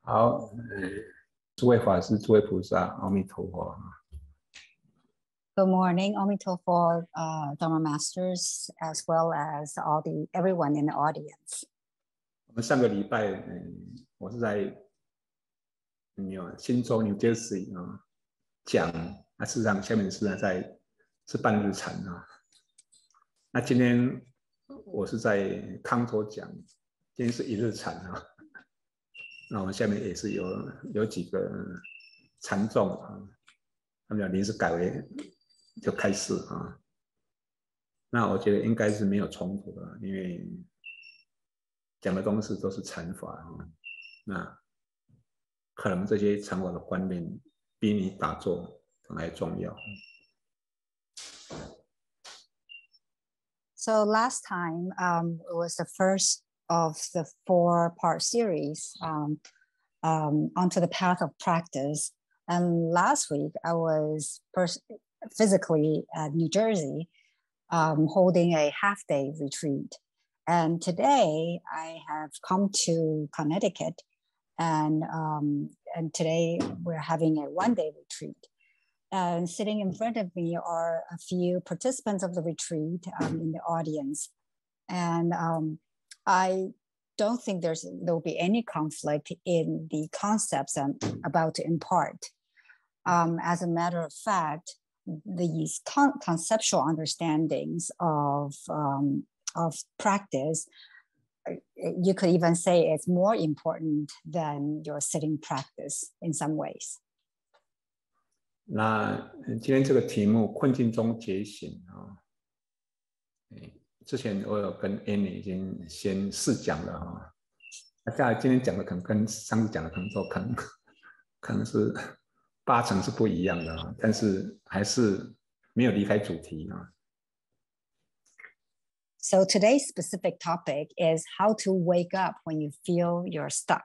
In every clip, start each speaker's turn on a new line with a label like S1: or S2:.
S1: 好，诸位法师、诸位菩萨，阿弥陀佛。
S2: Good morning, Amitofo, Dharma Masters, as well as everyone in the audience.
S1: 我们上个礼拜，我是在新州 New Jersey 讲，事实上下面是半日禅啊。那今天我是在康托讲，今天是一日禅啊。那我们下面也是有几个禅众啊，他们临时改为就开示啊。那我觉得应该是没有冲突的，因为讲的东西都是禅法啊。那可能这些禅法的观念比你打坐还重要。
S2: So last time it was the first of the 4-part series onto the path of practice. And last week I was physically at New Jersey holding a half-day retreat. And today I have come to Connecticut, and today we're having a one-day retreat. And sitting in front of me are a few participants of the retreat in the audience. And I don't think there will be any conflict in the concepts I'm about to impart. As a matter of fact, these conceptual understandings of practice, you could even say it's more important than your sitting practice in some ways.
S1: 那今天这个题目困境中觉醒啊，之前我有跟 Annie 已经先试讲了啊，那再来今天讲的可能跟上次讲的可能是80%是不一样的啊，但是还是没有离开主题啊。
S2: So today's specific topic is how to wake up when you feel you're stuck.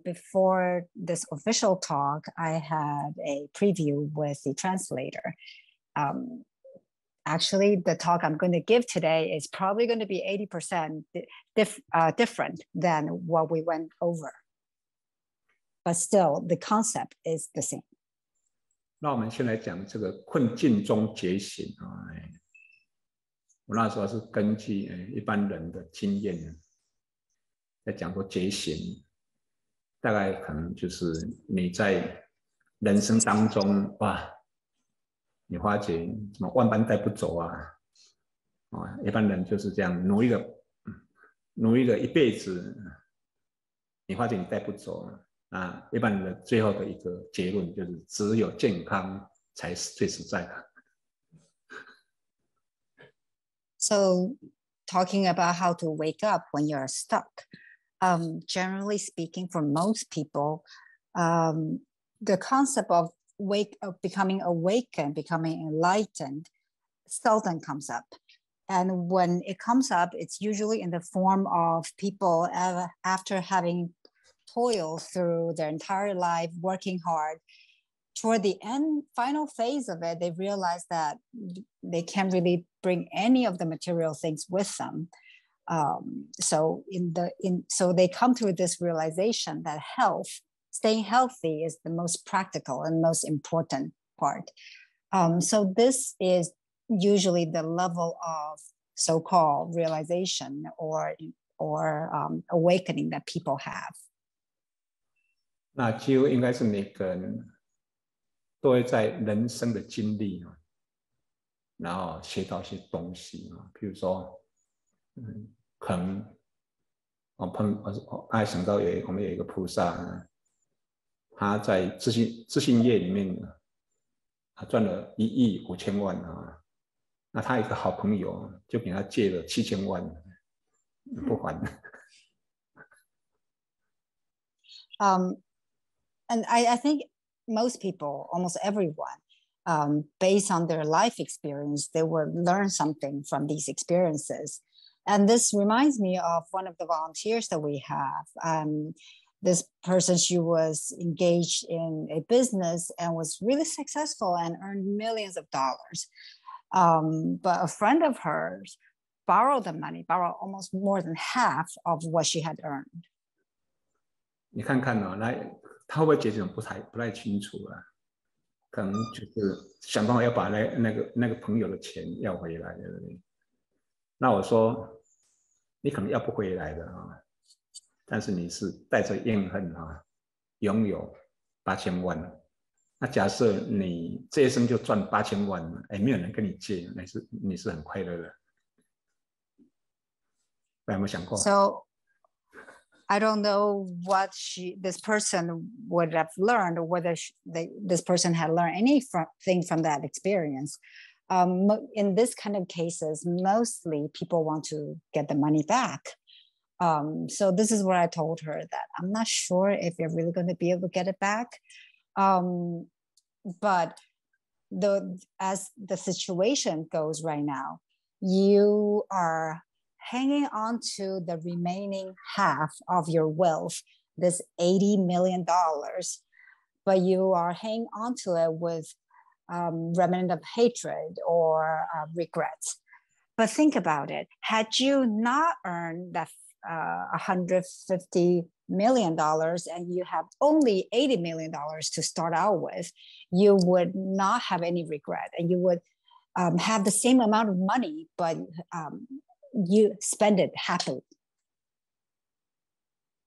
S2: Before this official talk, I had a preview with the translator. Actually, the talk I'm going to give today is probably going to be 80% different than what we went over. But still, the concept is the same.
S1: 那我们先来讲这个困境中觉醒啊。我那时候是根据一般人的经验在讲说觉醒，大概可能就是你在人生当中哇，你发觉什么万般带不走啊，一般人就是这样努力了一辈子，你发觉你带不走啊，一般人的最后的一个结论就是只有健康才是最实在的。
S2: So talking about how to wake up when you're stuck, generally speaking, for most people, the concept of becoming awakened, becoming enlightened, seldom comes up. And when it comes up, it's usually in the form of people after having toiled through their entire life, working hard. Toward the final phase of it, they realize that they can't really bring any of the material things with them. So they come to this realization that staying healthy is the most practical and most important part. So this is usually the level of so-called realization or awakening that people have.
S1: 那几乎应该是每个人都会在人生的经历然后学到一些东西譬如说可能我刚才想到我们有一个菩萨他在自信业里面他赚了1亿5千万那他一个好朋友就给他借了7000万不还。
S2: And I think most people, almost everyone, based on their life experience, they will learn something from these experiences. And this reminds me of one of the volunteers that we have. This person, she was engaged in a business and was really successful and earned millions of dollars. But a friend of hers borrowed almost more than half of what she had earned.
S1: 你看看哦，那他会不会解决不太清楚啊？可能就是想办法要把那个朋友的钱要回来，对不对？那我说，你可能要不回来的啊，但是你是带着怨恨啊，拥有8000万。那假设你这一生就赚8000万，哎，没有人跟你借，你是很快乐的。有没有想过
S2: So I don't know what this person would have learned, or whether this person had learned anything from that experience. In this kind of cases, mostly people want to get the money back. So this is what I told her, that I'm not sure if you're really going to be able to get it back. But as the situation goes right now, you are hanging on to the remaining half of your wealth, this $80 million, but you are hanging on to it with remnant of hatred or regrets. But think about it. Had you not earned that $150 million and you have only $80 million to start out with, you would not have any regret, and you would have the same amount of money, but you spend it happily.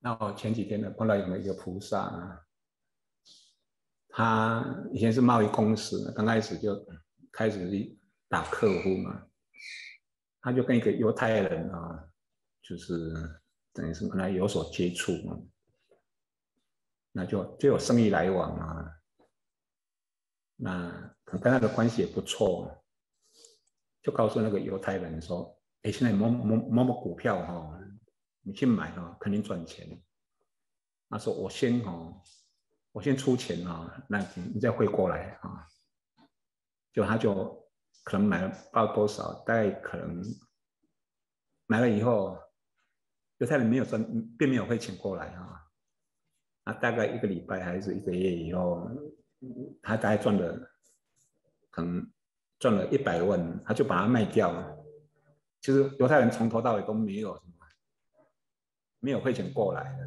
S1: 那我前几天呢碰到有一个菩萨啊，他以前是贸易公司，刚开始就开始打客户嘛，他就跟一个犹太人啊，就是等于是跟他有所接触嘛，那就有生意来往啊，那跟他的关系也不错，就告诉那个犹太人说，哎，现在某某股票哈，你去买哈，肯定赚钱。他说我先出钱啊，那你再汇过来啊。就他就可能买了不知道多少，大概可能买了以后，犹太人没有赚，并没有汇钱过来啊。那大概1个礼拜还是1个月以后，他大概可能赚了100万，他就把它卖掉了。其实犹太人从头到尾都没有汇钱过来的，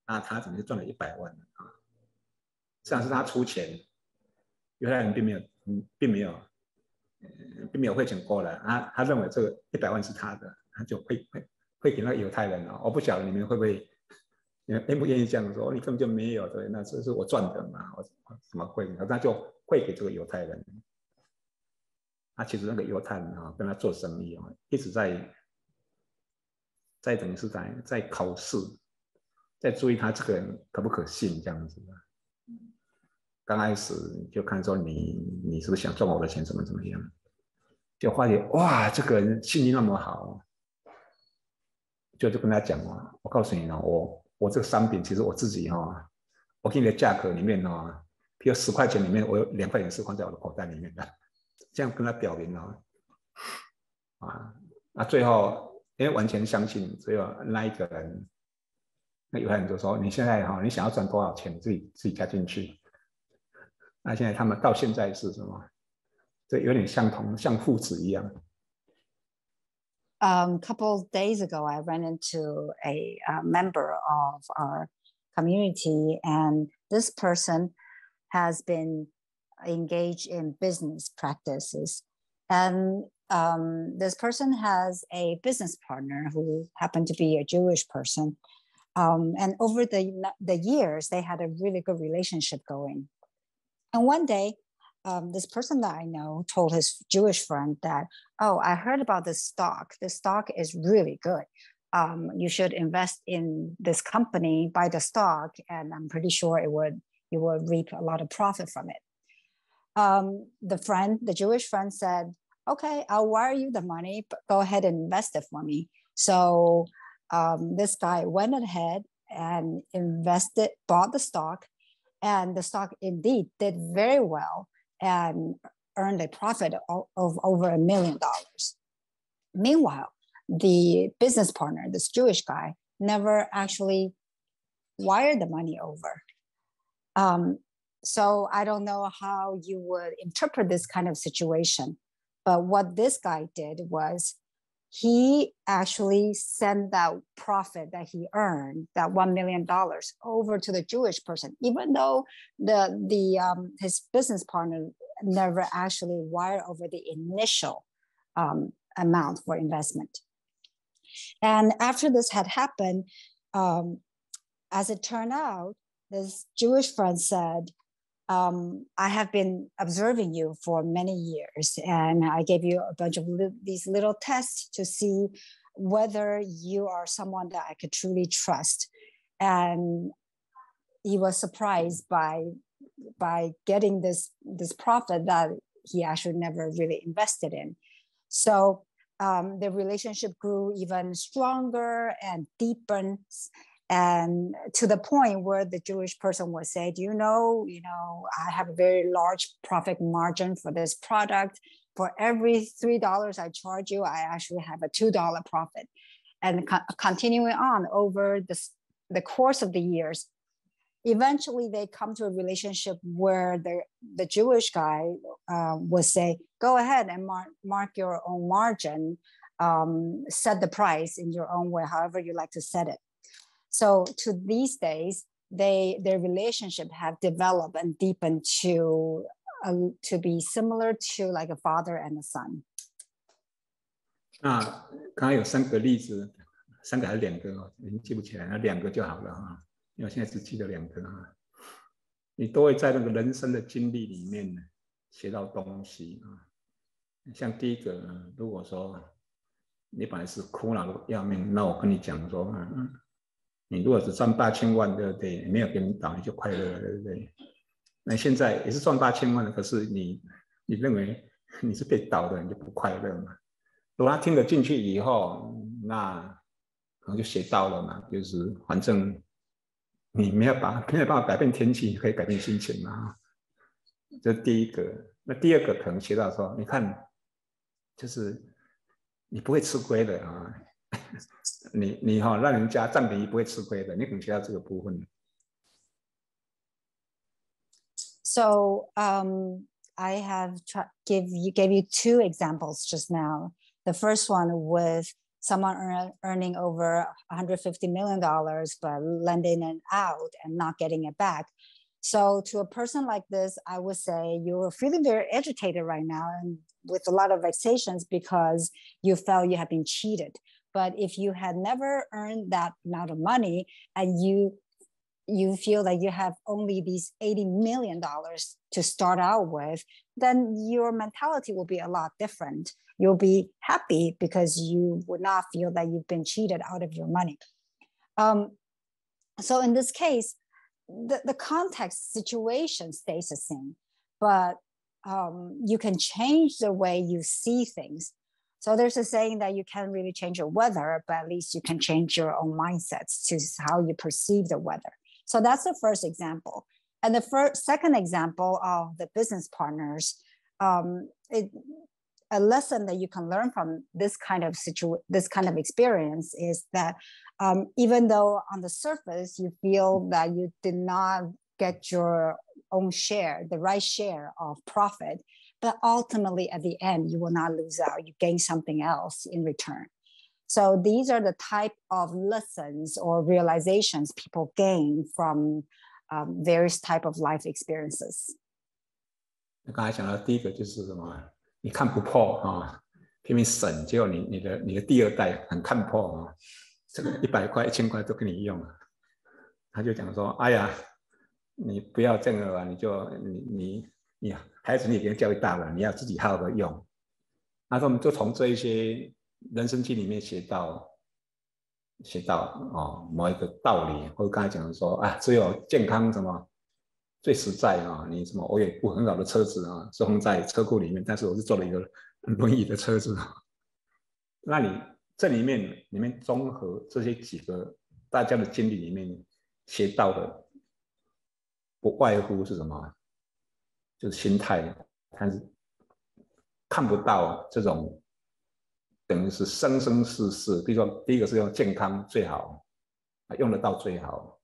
S1: 那他怎么就赚了100万啊？实际上是他出钱，犹太人并没有汇钱过来，他认为这个100万是他的，他就汇给那个犹太人了。我不晓得你们会不会，愿不愿意这样说？你根本就没有，对，那这是我赚的嘛，我怎么汇？那就汇给这个犹太人。其实那个犹太人啊，跟他做生意啊，一直在等于是在考试，在注意他这个人可不可信这样子的。刚开始就看说你是不是想赚我的钱，怎么样，就发觉哇，这个人信力那么好，就跟他讲啊，我告诉你啊，我这个商品其实我自己哈，我给你的价格里面啊，比如10块钱里面，我有2块钱是放在我的口袋里面的，这样跟他表明啊，那最后因为完全相信，只有那一个人，那犹太人就说你现在哈，你想要赚多少钱，自己加进去。那现在他们到现在是什么？这有点像父子一样。
S2: Couple of days ago, I ran into a member of our community, and this person has been engaged in business practices. And this person has a business partner who happened to be a Jewish person. And over the years, they had a really good relationship going. And one day, this person that I know told his Jewish friend that, oh, I heard about this stock. This stock is really good. You should invest in this company, buy the stock, and I'm pretty sure you will reap a lot of profit from it. The Jewish friend said, okay, I'll wire you the money, but go ahead and invest it for me. So this guy went ahead and bought the stock, and the stock indeed did very well and earned a profit of over $1 million. Meanwhile, the business partner, this Jewish guy, never actually wired the money over. So I don't know how you would interpret this kind of situation. But what this guy did was he actually sent that profit that he earned, that $1 million, over to the Jewish person, even though his business partner never actually wired over the initial amount for investment. And after this had happened, as it turned out, this Jewish friend said, I have been observing you for many years, and I gave you a bunch of these little tests to see whether you are someone that I could truly trust. And he was surprised by getting this profit that he actually never really invested in. So the relationship grew even stronger and deepened. And to the point where the Jewish person would say, do you know, I have a very large profit margin for this product. For every $3 I charge you, I actually have a $2 profit. And continuing on over the course of the years, eventually they come to a relationship where the Jewish guy would say, go ahead and mark your own margin, set the price in your own way, however you like to set it. So to these days, their relationship have developed and deepened to be similar to like a father and a son.
S1: 那刚才有3个例子，3个还是2个，已经记不起来，那2个就好了哈，因为我现在只记得2个哈。你都会在那个人生的经历里面学到东西啊。像第一个，如果说你本来是苦恼的要命，那我跟你讲说，你如果只赚8000万，对不对？没有给你倒，你就快乐了，对不对？那现在也是赚8000万的，可是你认为你是被倒的，你就不快乐嘛？如果他听得进去以后，那可能就学到了嘛，就是反正你没有办法改变天气，你可以改变心情嘛。这是第一个。那第二个可能学到说，你看，就是你不会吃亏的啊。你让人家占便宜不会吃亏的，你可能学到这个部分。
S2: So I have gave you 2 examples just now. The first one with someone earning over $150 million, but lending it out and not getting it back. So to a person like this, I would say you're feeling very agitated right now and with a lot of vexations because you felt you have been cheated. But if you had never earned that amount of money and you feel that you have only these $80 million to start out with, then your mentality will be a lot different. You'll be happy because you would not feel that you've been cheated out of your money. So in this case, the context situation stays the same, but you can change the way you see things. So there's a saying that you can't really change your weather, but at least you can change your own mindsets to how you perceive the weather. So that's the first example. And the second example of the business partners, a lesson that you can learn from this kind of experience is that even though on the surface you feel that you did not get your own share, the right share of profit, but ultimately at the end, you will not lose out. You gain something else in return. So these are the type of lessons or realizations people gain from various type of life experiences.
S1: 刚才讲到第一个就是什么？你看不破啊，拼命省，结果你的第二代很看破啊，这个100块、1000块都给你用了，他就讲说：“哎呀，你不要这样了，你孩子你已经教育大了，你要自己好好的用。”那我们就从这一些人生经里面学到某一个道理，或者刚才讲的说啊，只有健康什么最实在啊，你什么我有一部很好的车子啊，是放在车库里面，但是我是坐了一个轮椅的车子。那你这里面综合这些几个大家的经历里面学到的，不外乎是什么？就是心态，但是看不到这种等于是生生世世。比如说，第一个是用健康最好，用得到最好。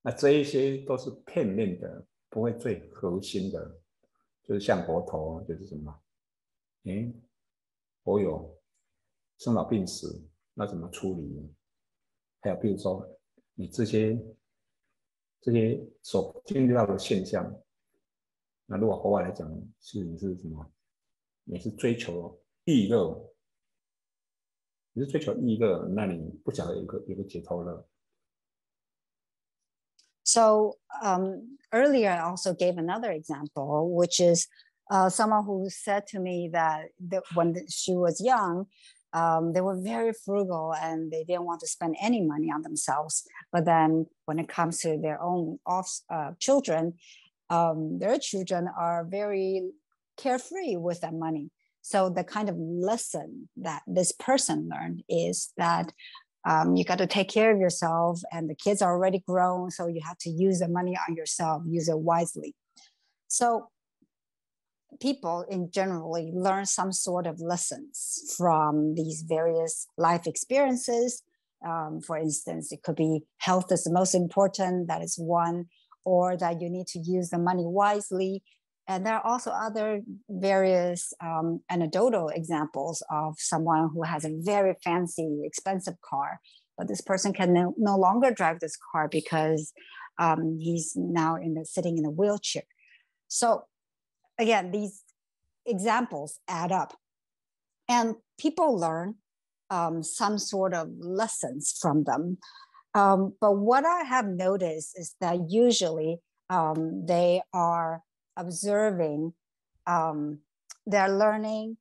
S1: 那这一些都是片面的，不会最核心的，就是像佛陀，就是什么？我有生老病死那怎么处理？还有比如说你这些所经历到的现象，那如果国外来讲，你是什么？你是追求意乐，你是追求意乐，那你不晓得有个解脱乐。
S2: So earlier, I also gave another example, which is someone who said to me that when she was young, they were very frugal and they didn't want to spend any money on themselves. But then when it comes to their own children, their children are very carefree with that money. So the kind of lesson that this person learned is that you got to take care of yourself, and the kids are already grown, so you have to use the money on yourself, use it wisely. So people in generally learn some sort of lessons from these various life experiences. For instance, it could be health is the most important, that is one, or that you need to use the money wisely. And there are also other various anecdotal examples of someone who has a very fancy, expensive car, but this person can no longer drive this car because he's now sitting in a wheelchair. So again, these examples add up, and people learn some sort of lessons from them. But what I have noticed is that usually they are observing, they're learning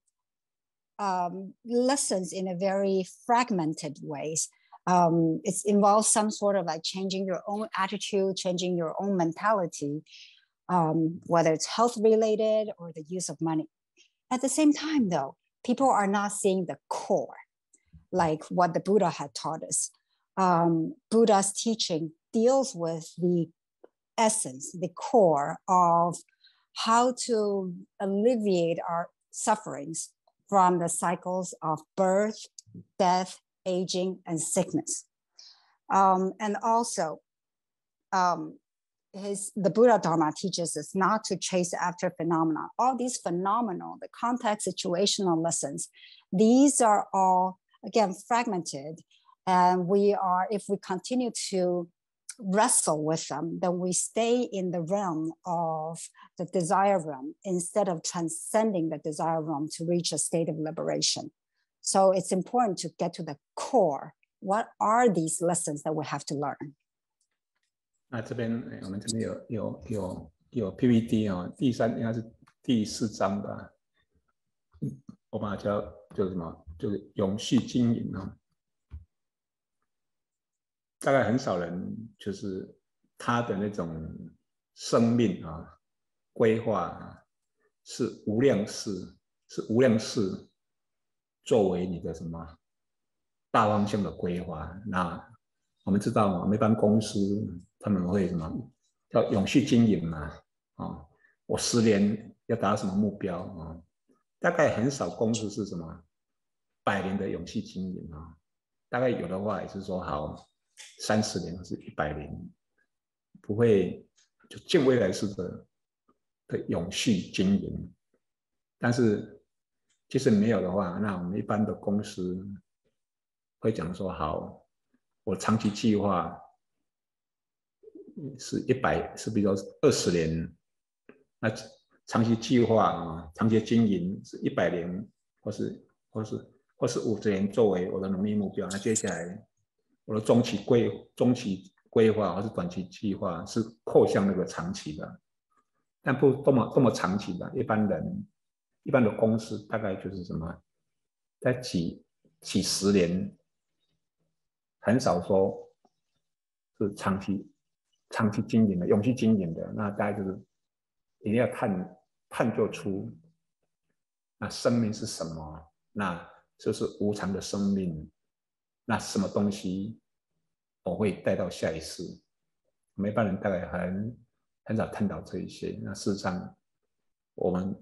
S2: lessons in a very fragmented ways. It involves some sort of like changing your own attitude, changing your own mentality, whether it's health related or the use of money. At the same time, though, people are not seeing the core, like what the Buddha had taught us. Buddha's teaching deals with the essence, the core of how to alleviate our sufferings from the cycles of birth, death, aging, and sickness. And also, the Buddha Dharma teaches us not to chase after phenomena. All these phenomena, the context situational lessons, these are all, again, fragmented. And if we continue to wrestle with them, then we stay in the realm of the desire realm instead of transcending the desire realm to reach a state of liberation. So it's important to get to the core. What are these lessons that we have to learn?
S1: 那这边我们这边有 PPT 哦，应该是第4章吧，我把它就是什么，就是永续经营哦。大概很少人就是他的那种生命规划是无量世作为你的什么大方向的规划。那我们知道我们一般公司他们会什么叫永续经营嘛，我10年要达到什么目标大概很少公司是什么100年的永续经营大概有的话也是说好30年或是100年，不会就近未来式的永续经营。但是即使没有的话，那我们一般的公司会讲说好，我长期计划是比如说20年，那长期计划长期经营是100年或是50年作为我的努力目标。那接下来我的中期规划或是短期计划是扣向那个长期的，但不多么长期的。一般的公司大概就是什么，在几十年，很少说是长期经营的、永续经营的。那大概就是一定要探究出那生命是什么，那就是无常的生命。那什么东西我会带到下一世？我们一般人大概很少探讨这一些。那事实上，我们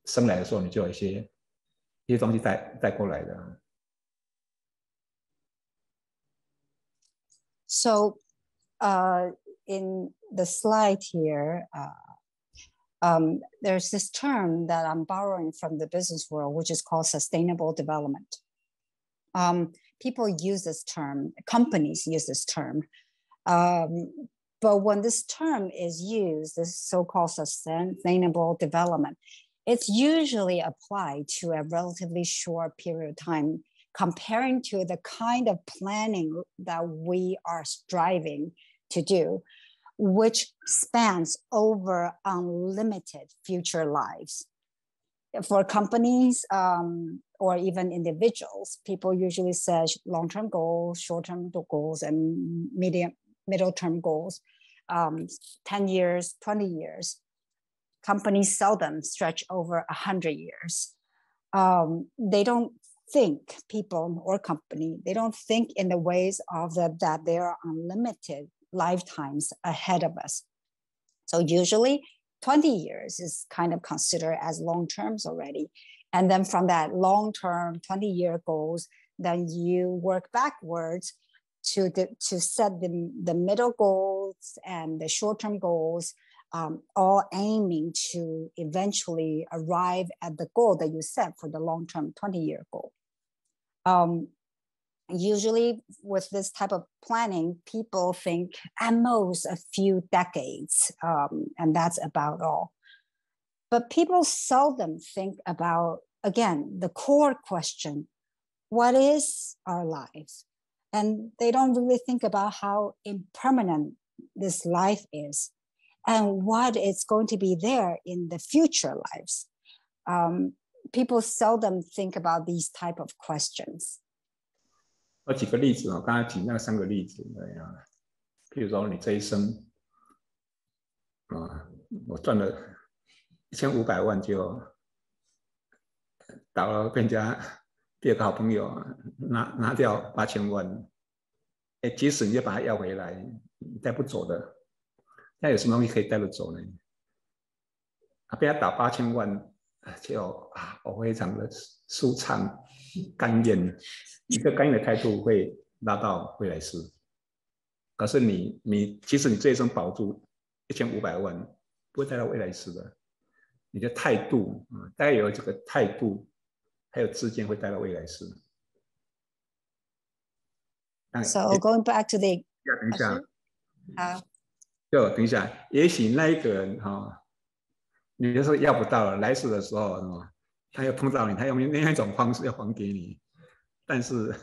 S1: 生来的时候，你就有一些东西带过来的。
S2: So, in the slide here, there's this term that I'm borrowing from the business world, which is called sustainable development. People use this term, companies use this term. But when this term is used, this so-called sustainable development, it's usually applied to a relatively short period of time, comparing to the kind of planning that we are striving to do, which spans over unlimited future lives. For companies or even individuals, people usually set long-term goals, short-term goals, and middle-term goals, 10 years, 20 years. Companies seldom stretch over 100 years. They don't think, people or company, they don't think in the ways of that there are unlimited lifetimes ahead of us. So usually 20 years is kind of considered as long terms already. And then from that long-term 20-year goals, then you work backwards to set the middle goals and the short-term goals, all aiming to eventually arrive at the goal that you set for the long-term 20-year goal. Usually with this type of planning, people think at most a few decades, and that's about all. But people seldom think about, again, the core question, what is our life? And they don't really think about how impermanent this life is and what is going to be there in the future lives. People seldom think about these type of questions.
S1: 我举个例子哦，刚才举那3个例子，譬如说你这一生，我赚了1500万就倒了，被人家第2个好朋友拿掉8000万，即使你就把它要回来，你带不走的，那有什么东西可以带得走呢？被他倒8000万，就我非常的舒畅甘愿。一个甘愿的态度会拉到未来世，可是你即使你这一生保住1500万，不会带到未来世的。你的态度大概有这个态度，还有知见会带到未来世。
S2: So going back to the
S1: 等一下，
S2: 好，
S1: 等一下，也许那一个人你就说要不到了，来世的时候他又碰到你，他用另一种方式要还给你。但是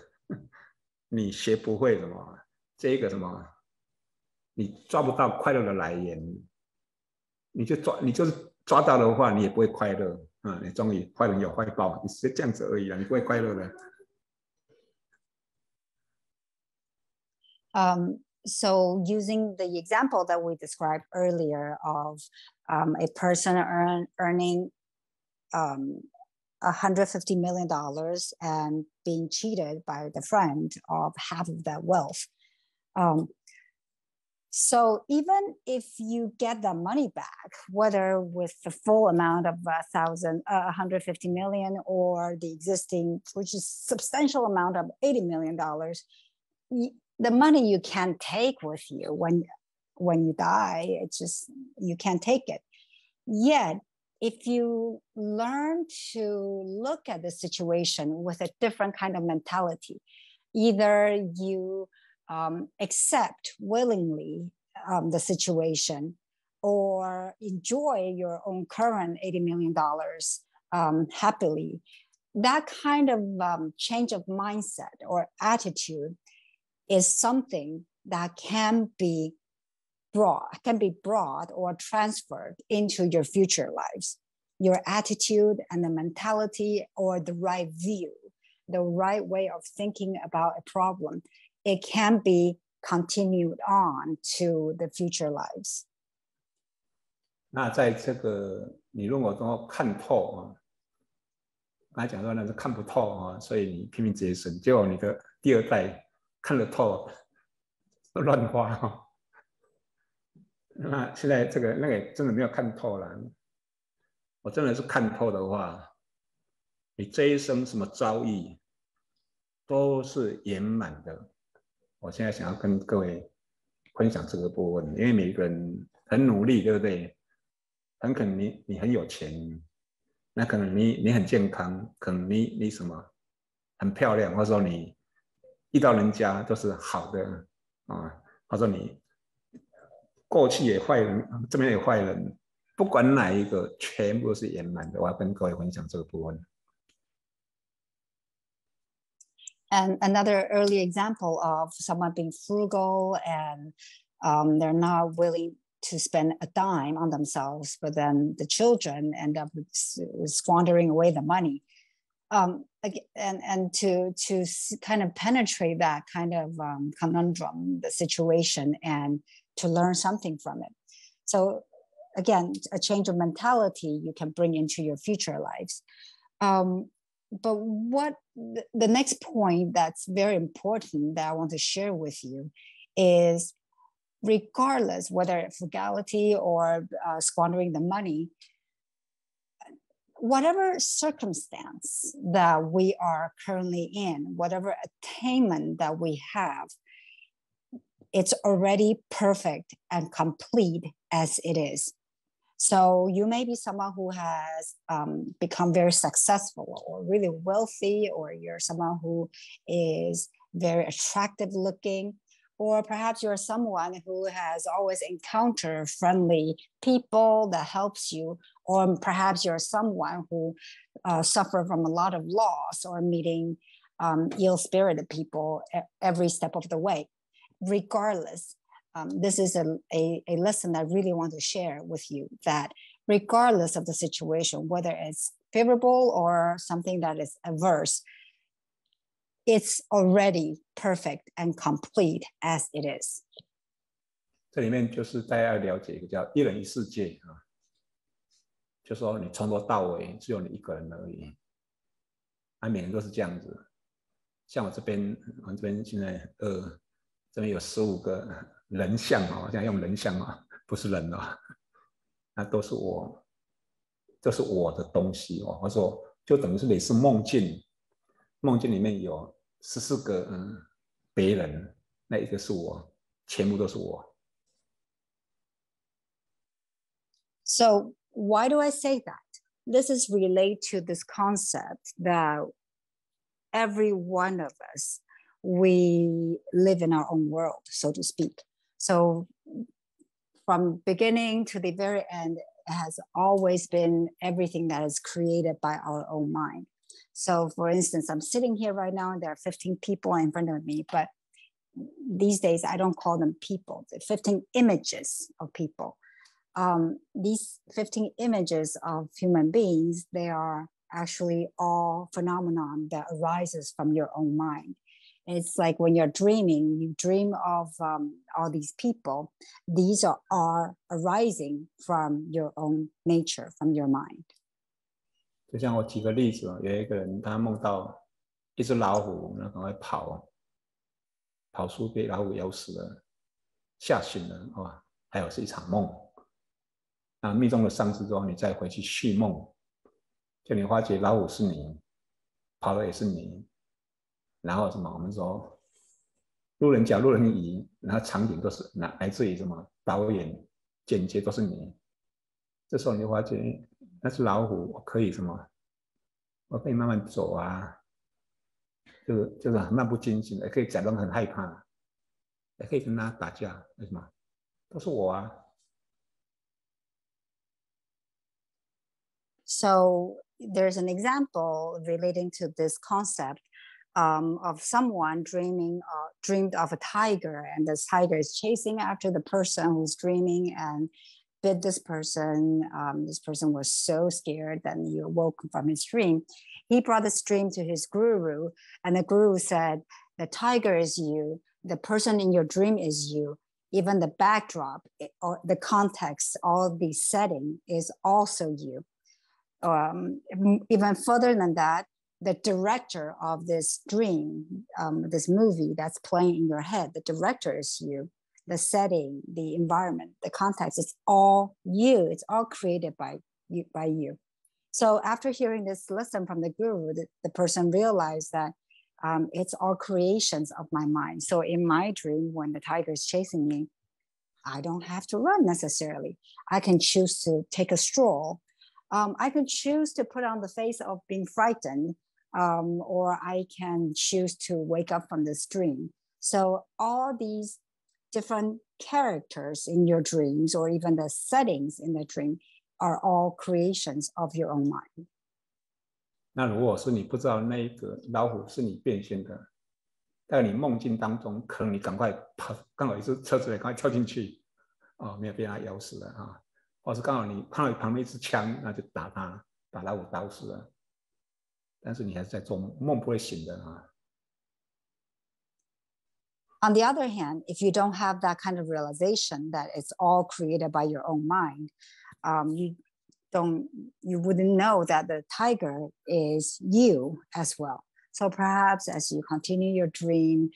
S1: 你学不会什么，这个什么，你抓不到快乐的来源，你就是抓到的话，你也不会快乐你终于坏人有坏报，你是这样子而已啦，你不会快乐的。
S2: So using the example that we described earlier of a person earning $150 million and being cheated by the friend of half of that wealth. So even if you get the money back, whether with the full amount of 150 million or the existing, which is substantial amount of $80 million, the money you can't take with you when you die, it's just, you can't take it. Yet, if you learn to look at the situation with a different kind of mentality, either you accept willingly the situation or enjoy your own current $80 million happily, that kind of change of mindset or attitude is something that can be brought or transferred into your future lives. Your attitude and the mentality or the right view, the right way of thinking about a problem, it can be continued on to the future lives.
S1: 那在这个你如果说看透刚才讲说那是看不透所以你拼命节省，结果你的第2代看得透，乱花那现在那个真的没有看透了。我真的是看透的话，你这一生什么遭遇都是圆满的。我现在想要跟各位分享这个部分，因为每个人很努力，对不对？很可能你很有钱，那可能你很健康，可能你什么很漂亮，或者说你遇到人家都是好的或者说你过去也坏人，这边也坏人，不管哪一个，全部都是圆满的。我要跟各位分享这个部分。
S2: And another early example of someone being frugal and they're not willing to spend a dime on themselves, but then the children end up squandering away the money. And to kind of penetrate that kind of conundrum, the situation, and to learn something from it. So again, a change of mentality you can bring into your future lives. But what the next point that's very important that I want to share with you is, regardless whether frugality or squandering the money, whatever circumstance that we are currently in, whatever attainment that we have, it's already perfect and complete as it is. So you may be someone who has become very successful or really wealthy, or you're someone who is very attractive looking, or perhaps you're someone who has always encountered friendly people that helps you, or perhaps you're someone who suffer from a lot of loss or meeting ill-spirited people every step of the way. Regardless, this is a lesson I really want to share with you, that regardless of the situation, whether it's favorable or something that is adverse, it's already perfect and complete as it is.
S1: 这里面就是大家要了解一个叫一人一世界就说你从头到尾只有你一个人而已，每个人都是这样子。像我这边现在这边有15个人像这样用人像不是人那都是我，这是我的东西或者说就等于是类似梦境，梦境里面有14个别人，那一个是我，全部都是我。
S2: So why do I say that? This is related to this concept that every one of us, we live in our own world, so to speak. So from beginning to the very end, it has always been everything that is created by our own mind. So for instance, I'm sitting here right now and there are 15 people in front of me, but these days I don't call them people, they're 15 images of people. These 15 images of human beings, they are actually all phenomenon that arises from your own mind. It's like when you're dreaming, you dream of all these people. These are arising from your own nature, from your mind.
S1: 就像我举个例子有一个人他梦到一只老虎赶快跑出被老虎咬死了，吓醒了还有是一场梦。那密宗的上师之后，你再回去续梦，就你发觉老虎是你，跑的也是你，然后我们说路人甲、路人乙，然后场景都是来自于导演、剪接都是你。这时候你就发觉那只老虎，我可以我可以慢慢走就是很漫不经心的，也可以假装很害怕，也可以跟他打架，为什么？都是我
S2: So there's an example relating to this concept of someone dreamed of a tiger, and this tiger is chasing after the person who's dreaming and bit this person. This person was so scared that he awoke from his dream. He brought this dream to his guru, and the guru said, the tiger is you, the person in your dream is you, even the backdrop or the context, all the setting is also you. Even further than that, the director of this dream, this movie that's playing in your head, the director is you. The setting, the environment, the context, it's all you. It's all created by you. So after hearing this lesson from the guru, the person realized that it's all creations of my mind. So in my dream, when the tiger is chasing me, I don't have to run necessarily. I can choose to take a stroll. I can choose to put on the face of being frightened, or I can choose to wake up from this dream. So all these different characters in your dreams, or even the settings in the dream, are all creations of your own mind.
S1: 那如果是你不知道那个老虎是你变现的，在你梦境当中，可能你赶快跑，刚好一只车子赶快跳进去，没有被它咬死了啊，或是刚好你看到旁边一支枪，那就打它，把老虎打死了。但是你还是在做梦，梦不会醒的啊。
S2: On the other hand, if you don't have that kind of realization that it's all created by your own mind, you wouldn't know that the tiger is you as well. So perhaps as you continue your dream,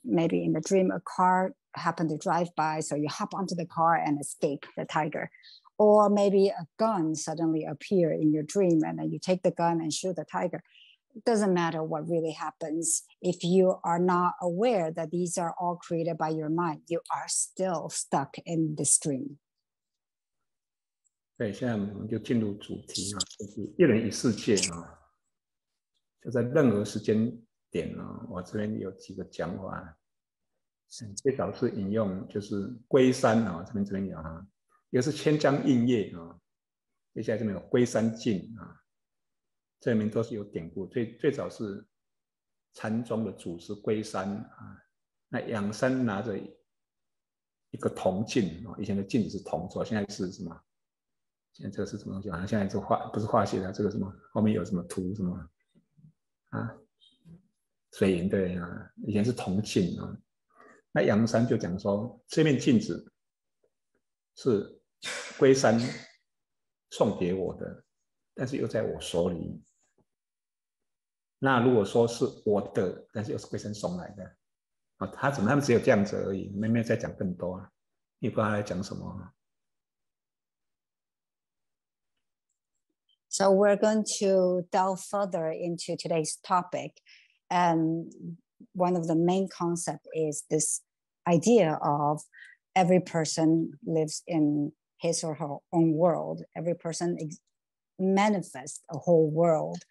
S2: maybe in the dream a car happened to drive by, so you hop onto the car and escape the tiger. Or maybe a gun suddenly appear in your dream and then you take the gun and shoot the tiger. It doesn't matter what really happens. If you are not aware that these are all created by your mind, you are still stuck in this dream.
S1: 对，现在我们就进入主题啊，就是一人一世界啊，就在任何时间点啊，我这边有几个讲法，最早是引用就是龟山啊，这边有啊，一个是千江映月啊，接下来这边有龟山镜啊。这里面都是有典故，最早是禅宗的祖师龟山啊，那仰山拿着一个铜镜，以前的镜子是铜做，现在是什么？现在这个是什么东西？好像现在是不是化学的，这个什么后面有什么图什么啊？水银对啊，以前是铜镜啊。那仰山就讲说，这面镜子是龟山送给我的，但是又在我手里。那如果说是我的，但是又是龟山送来的，他们只有这样子而已，没有再讲更多啊，你不知道他在讲什么。
S2: So we're going to delve further into today's topic, and one of the main concepts is this idea of every person lives in his or her own world. Every person manifests a whole world.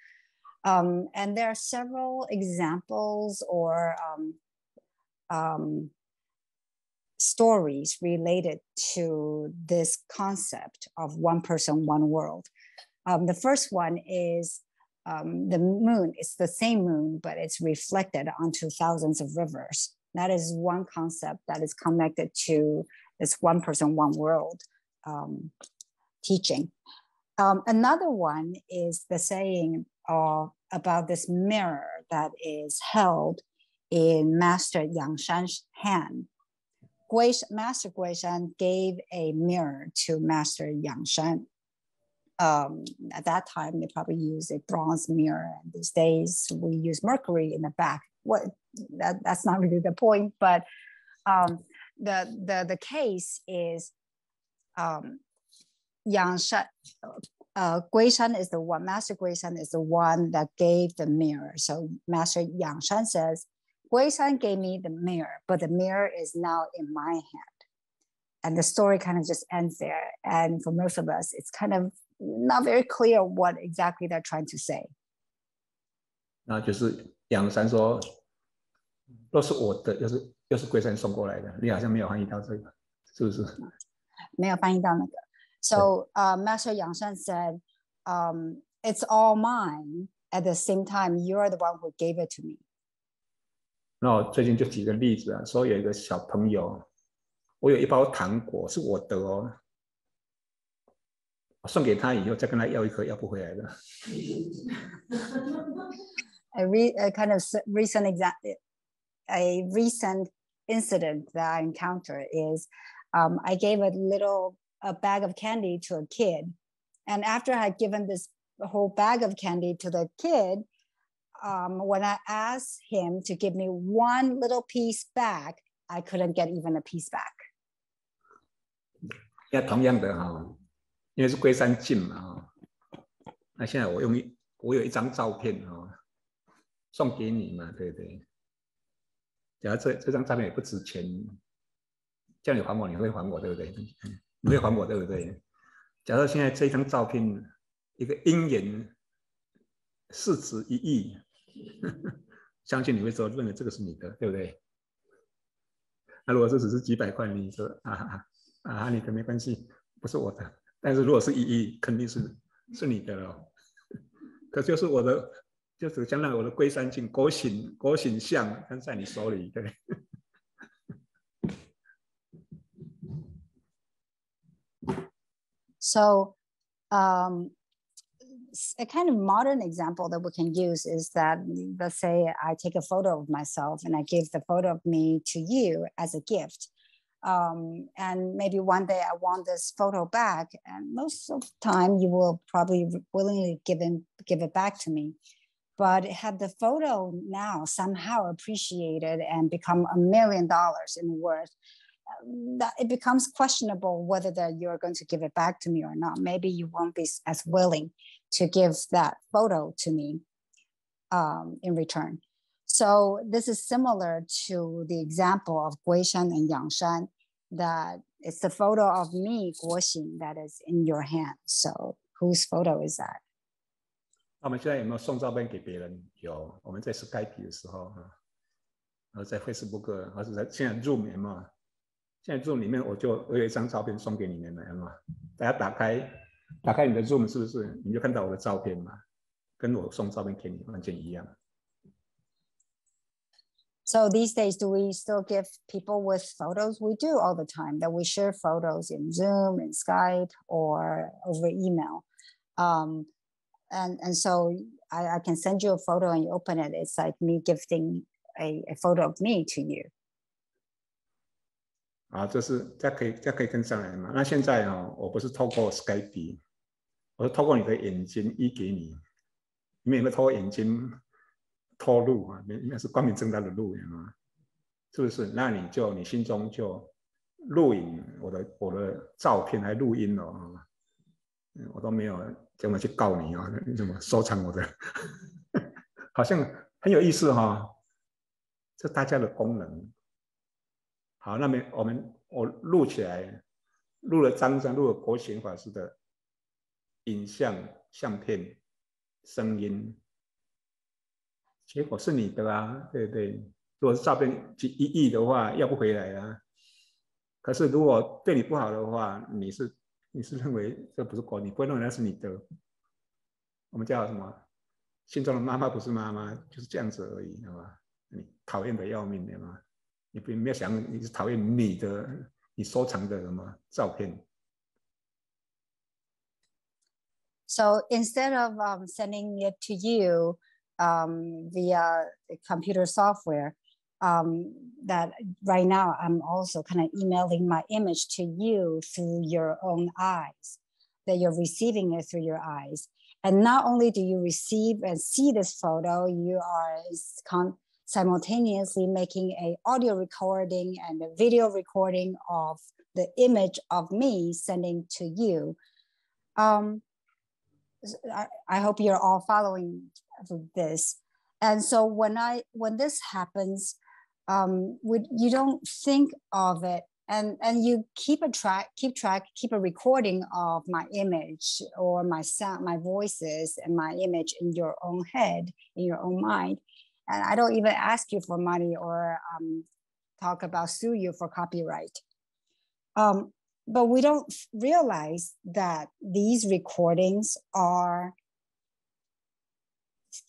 S2: And there are several examples or stories related to this concept of one person, one world. The first one is the moon. It's the same moon, but it's reflected onto thousands of rivers. That is one concept that is connected to this one person, one world teaching. Another one is the saying about this mirror that is held in Master Yangshan's hand. Master Guo Xing gave a mirror to Master Yangshan. At that time, they probably used a bronze mirror. And these days, we use mercury in the back. That's not really the point, but the case is Yangshan. Guo Xing is the one, Master Guo Xing is the one that gave the mirror. So Master Yangshan says, Guo Xing gave me the mirror, but the mirror is now in my hand. And the story kind of just ends there. And for most of us, it's kind of not very clear what exactly they're trying to say.
S1: 那就是仰山说，都是我的，又是龟山送过来的，你好像没有翻译到这个，是不是？
S2: 没有翻译到那个。So Master Yangshan said, it's all mine. At the same time, you're the one who gave it to me.
S1: 那我最近就举个例子啊，说有一个小朋友，我有一包糖果是我的哦，我送给他以后再跟他要一颗，要不回来了。
S2: A kind of recent incident that I encountered is I gave a bag of candy to a kid. And after I had given this whole bag of candy to the kid, when I asked him to give me one little piece back, I couldn't get even a piece back.
S1: 那同样的因为是龟山镜嘛那现在我有一张照片送给你嘛，对不对？假如这张照片也不值钱，叫你还我，你会还我，对不对？你会还我，对不对？假如现在这张照片一个因缘市值1亿，相信你会说认为这个是你的，对不对？那如果这只是几百块，你说你的没关系，不是我的。但是如果是1亿，肯定是你的了。可就是我的，就是将来我的龟山镜、果醒像在你手里，对。
S2: So, a kind of modern example that we can use is that, let's say I take a photo of myself and I give the photo of me to you as a gift. And maybe one day I want this photo back, and most of the time you will probably willingly give it back to me. But had the photo now somehow appreciated and become $1 million in worth, that it becomes questionable whether that you're going to give it back to me or not. Maybe you won't be as willing to give that photo to me in return. So this is similar to the example of Guishan and Yangshan, that it's the photo of me, Guo Xing, that is in your hand. So whose photo is that?
S1: 我们现在有没有送照片给别人？有，我们在 Skype 的时候，然后在 Facebook， 或者在现在 Zoom 有没有？现在 Zoom 里面我有一张照片送给你们了，有没有？大家打开你的 Zoom 是不是你就看到我的照片嘛？跟我送照片给你完全一样。
S2: So these days, do we still give people with photos? We do all the time, that we share photos in Zoom, in Skype, or over email. And so I can send you a photo and you open it. It's like me gifting a photo of me to you.
S1: 这可以跟上来嘛？那现在我不是透过 Skype， 我是透过你的眼睛给你，你们有没有透过眼睛透露啊？那是光明正大的录影啊，是不是？那你心中就录影我的照片还录音了我都没有怎么去告你你怎么收藏我的？好像很有意思这大家的功能。好，那么我录起来，录了果醒法师的影像、相片、声音，结果是你的对不对？如果是照片1亿的话，要不回来啊。可是如果对你不好的话，你是认为这不是果，你不会认为那是你的。我们叫什么？心中的妈妈不是妈妈，就是这样子而已，好吧？你讨厌的要命，对吗？你没有想你是讨厌你收藏的什么照片。
S2: So instead of sending it to you via the computer software, that right now I'm also kind of emailing my image to you through your own eyes, that you're receiving it through your eyes. And not only do you receive and see this photo, you are simultaneously making an audio recording and a video recording of the image of me sending to you. I hope you're all following this. And so when this happens, you don't think of it, and you keep a recording of my image or my sound, my voices and my image in your own head, in your own mind. And I don't even ask you for money or talk about sue you for copyright. But we don't realize that these recordings are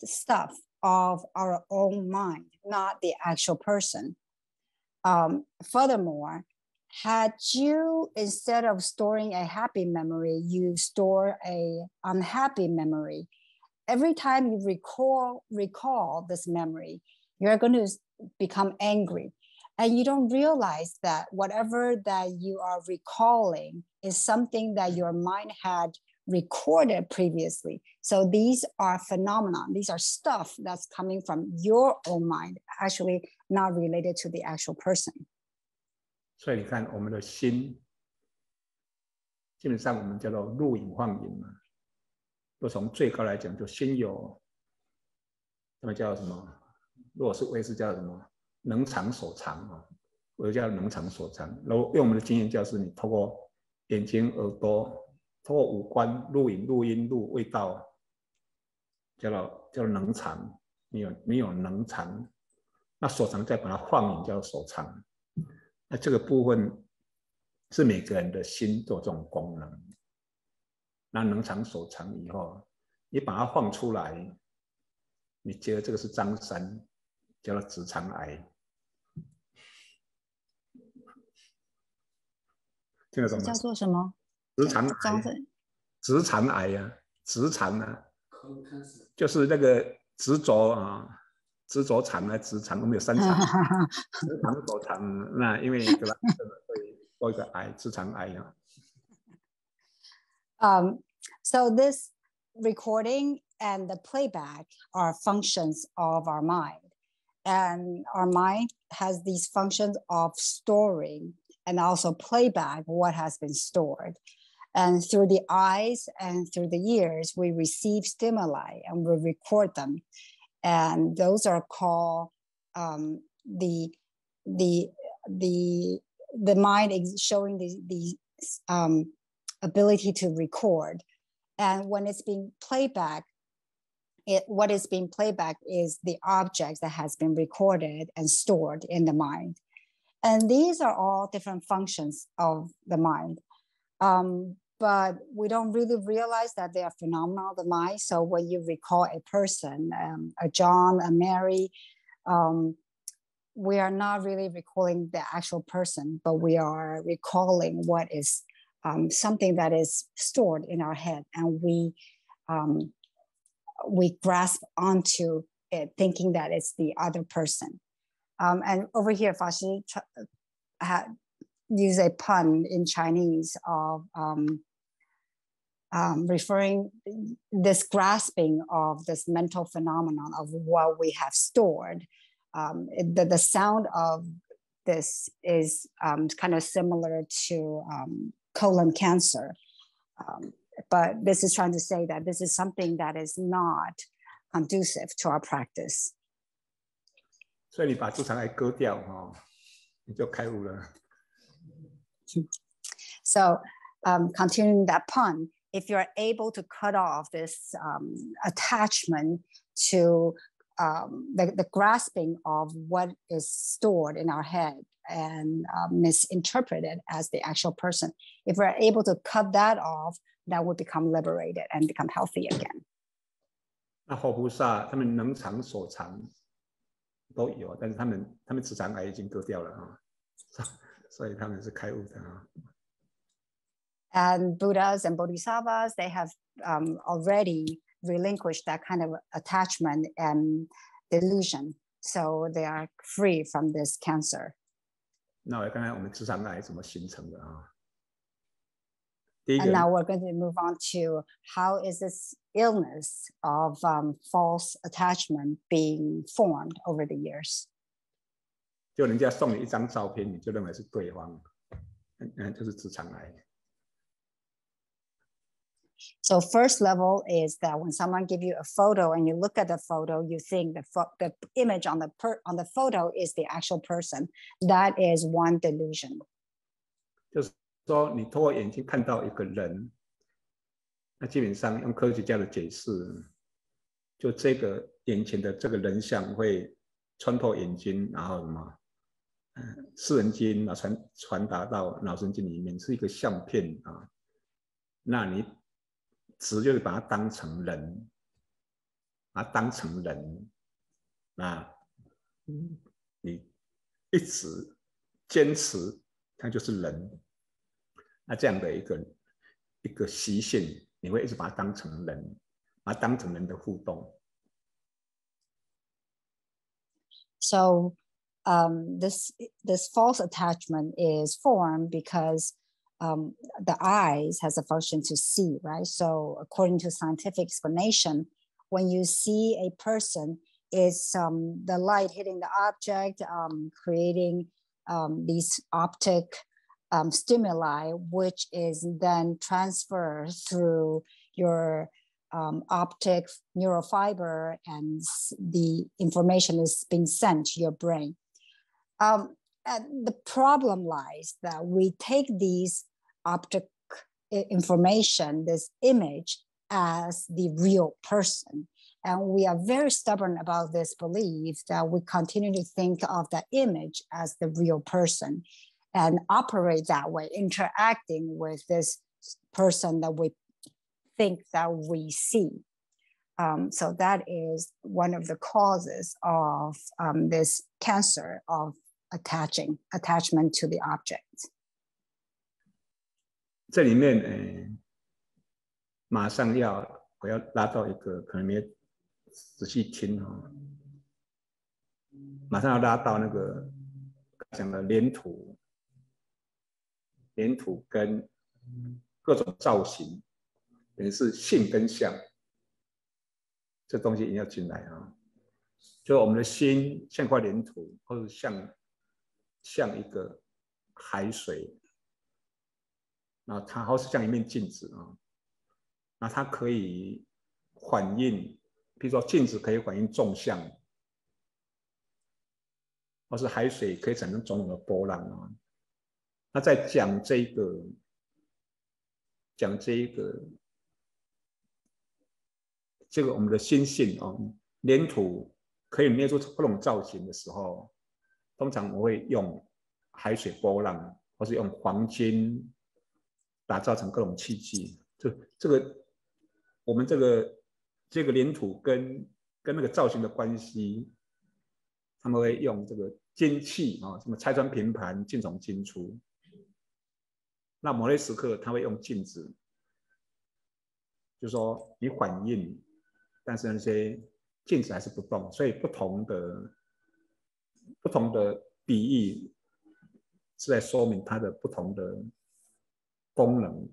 S2: the stuff of our own mind, not the actual person. Furthermore, had you, instead of storing a happy memory, you store a unhappy memory, every time you recall this memory, you're going to become angry. And you don't realize that whatever that you are recalling is something that your mind had recorded previously. So these are phenomena. These are stuff that's coming from your own mind, actually not related to the actual person.
S1: 所以你看，我们的心，基本上我们叫做录影放影嘛。就从最高来讲，就先有，他们叫什么？如果是卫视叫什么？能藏所藏我叫能藏所藏。然后用我们的经验，就是你透过眼睛、耳朵，透过五官录影、录音、录味道，叫能藏，你有能藏，那所藏再把它放引叫所藏。那这个部分是每个人的心都有这种功能。那能藏所藏以后，你把它放出来，你觉得这个是张三，叫做直肠癌，听得懂吗？
S2: 叫做什么？
S1: 直肠癌，直肠癌啊，直肠啊，就是那个执着啊，执着肠啊，直肠，我们有3肠，直肠所肠，那因为对吧，会多一个癌，直肠癌
S2: 啊。So this recording and the playback are functions of our mind. And our mind has these functions of storing and also playback what has been stored. And through the eyes and through the ears, we receive stimuli and we record them. And those are called the mind is showing the ability to record. And when it's being played back, what is being played back is the object that has been recorded and stored in the mind. And these are all different functions of the mind. But we don't really realize that they are phenomena of the mind. So when you recall a person, a John, a Mary, we are not really recalling the actual person, but we are recalling what is something that is stored in our head, and we grasp onto it, thinking that it's the other person. And over here, Fashi used a pun in Chinese of referring this grasping of this mental phenomenon of what we have stored. The sound of this is kind of similar to colon cancer. But this is trying to say that this is something that is not conducive to our practice.
S1: 所以你把直肠癌割掉你就开悟了。
S2: So, continuing that pun, if you're able to cut off this attachment to the grasping of what is stored in our head and misinterpreted as the actual person, if we're able to cut that off, that would become liberated and become healthy again.
S1: 那活菩萨他们能藏所藏都有，但是他们直肠癌已经割掉了所以他们是开悟的
S2: And Buddhas and Bodhisattvas, they have already relinquished that kind of attachment and delusion, so they are free from this cancer.
S1: 那我刚才我们直肠癌怎么形成的
S2: And now we're going to move on to how is this illness of false attachment being formed over the years.
S1: 就人家送你一张照片，你就认为是对方，就是直肠癌。
S2: So first level is that when someone gives you a photo and you look at the photo, you think the image on the photo is the actual person. That is one delusion.
S1: 就是说，你透过眼睛看到一个人，那基本上用科学家的解释，就这个眼前的这个人像会穿透眼睛，然后什么，视神经传达到脑神经里面，是一个相片那你直就是把它当成人，把它当成人，那你一直坚持它就是人，那这样的一个习性，你会一直把它当成人，把它当成人的互动。
S2: So this false attachment is formed because the eyes has a function to see, right? So according to scientific explanation, when you see a person, it's the light hitting the object, creating these optic stimuli, which is then transferred through your optic neurofiber, and the information is being sent to your brain. And the problem lies that we take these optic information, this image, as the real person. And we are very stubborn about this belief that we continue to think of that image as the real person and operate that way, interacting with this person that we think that we see. So that is one of the causes of this cancer of attachment to the object.
S1: 这里面，马上我要拉到一个可能没仔细听哈，马上要拉到那个讲的脸谱跟各种造型，等于是性跟相，这东西一定要进来啊。就我们的心像块脸谱，或者像一个海水，然后它或是像一面镜子啊，那它可以反映。比如说镜子可以反映纵向，或是海水可以产生种种的波浪啊。那在讲这个我们的心性啊，脸谱可以捏出各种造型的时候，通常我会用海水波浪，或是用黄金打造成各种器具。我们这个脸谱跟那个造型的关系，他们会用这个金器啊，什么拆穿平盘，金从金出。那某些时刻他会用镜子，就是说你反应，但是那些镜子还是不动，所以不同的比喻是在说明它的不同的功能，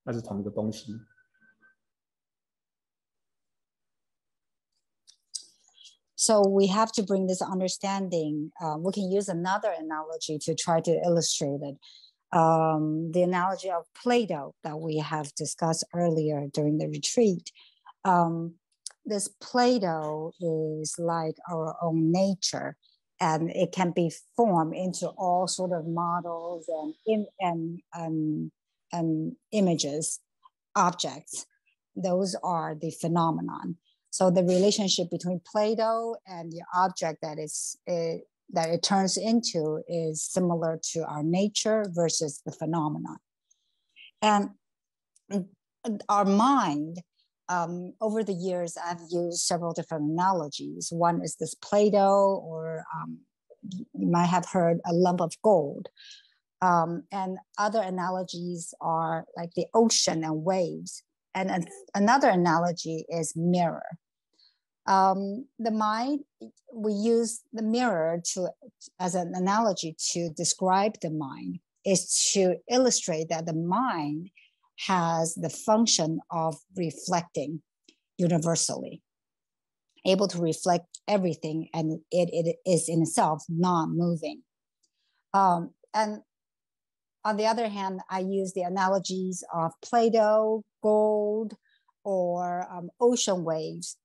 S1: 那是同一个东西。
S2: So we have to bring this understanding. We can use another analogy to try to illustrate it. The analogy of Play-Doh that we have discussed earlier during the retreat. This Play-Doh is like our own nature, and it can be formed into all sort of models and images, objects. Those are the phenomenon. So the relationship between Play-Doh and the object that it turns into is similar to our nature versus the phenomenon. And our mind, over the years, I've used several different analogies. One is this Play-Doh, or you might have heard a lump of gold. And other analogies are like the ocean and waves. And another analogy is mirror. The mind, we use the mirror as an analogy to describe the mind, is to illustrate that the mind has the function of reflecting universally, able to reflect everything, and it is in itself non-moving. And on the other hand, I use the analogies of Play-Doh, gold, or ocean waves.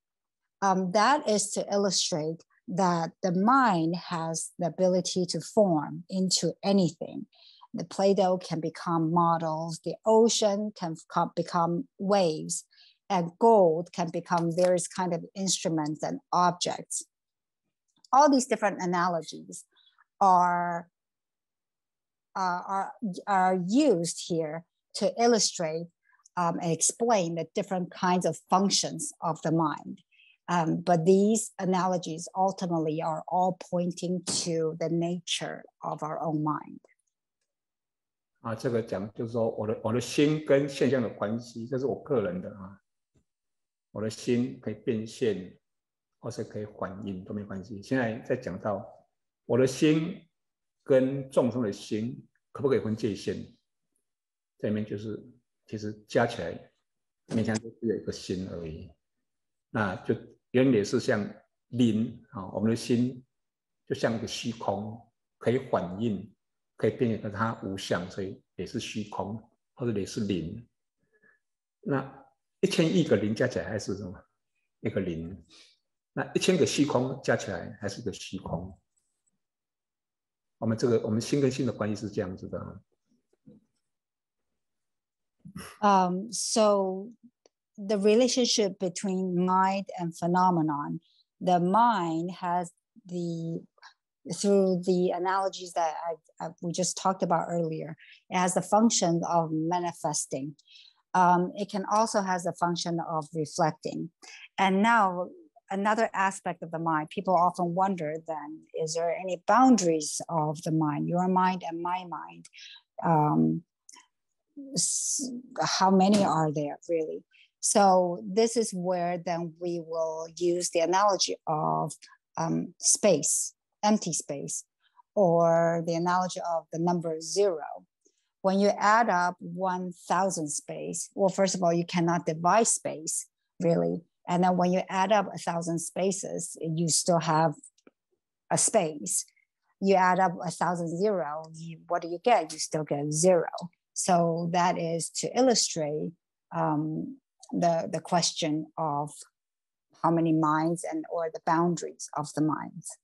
S2: That is to illustrate that the mind has the ability to form into anything. The Play-Doh can become models, the ocean can become waves, and gold can become various kind of instruments and objects. All these different analogies are used here to illustrate and explain the different kinds of functions of the mind. But these analogies ultimately are all pointing to the nature of our own mind.
S1: 这个讲就是说我的心跟现象的关系，这是我个人的啊。我的心可以变现，或是可以反应都没关系。现在在讲到我的心跟众生的心可不可以分界限？这里面就是其实加起来勉强就只有一个心而已。那就原理是像灵啊，我们的心就像一个虚空，可以反应，可以变现，可是它无相，所以也是虚空，或者也是灵。那1000亿个灵加起来还是什么？一个灵。那1000个虚空加起来还是一个虚空。我们心跟心的关系是这样子的。
S2: So the relationship between mind and phenomenon. The mind has through the analogies that we just talked about earlier, it has the function of manifesting. It can also has the function of reflecting. And now another aspect of the mind, people often wonder then, is there any boundaries of the mind, your mind and my mind? How many are there really? So this is where then we will use the analogy of space, empty space, or the analogy of the number 0. When you add up 1,000 space, well, first of all, you cannot divide space really. And then when you add up 1,000 spaces, you still have a space. You add up 1,000 zero, what do you get? You still get 0. So that is to illustrate the question of how many minds or the boundaries of the minds.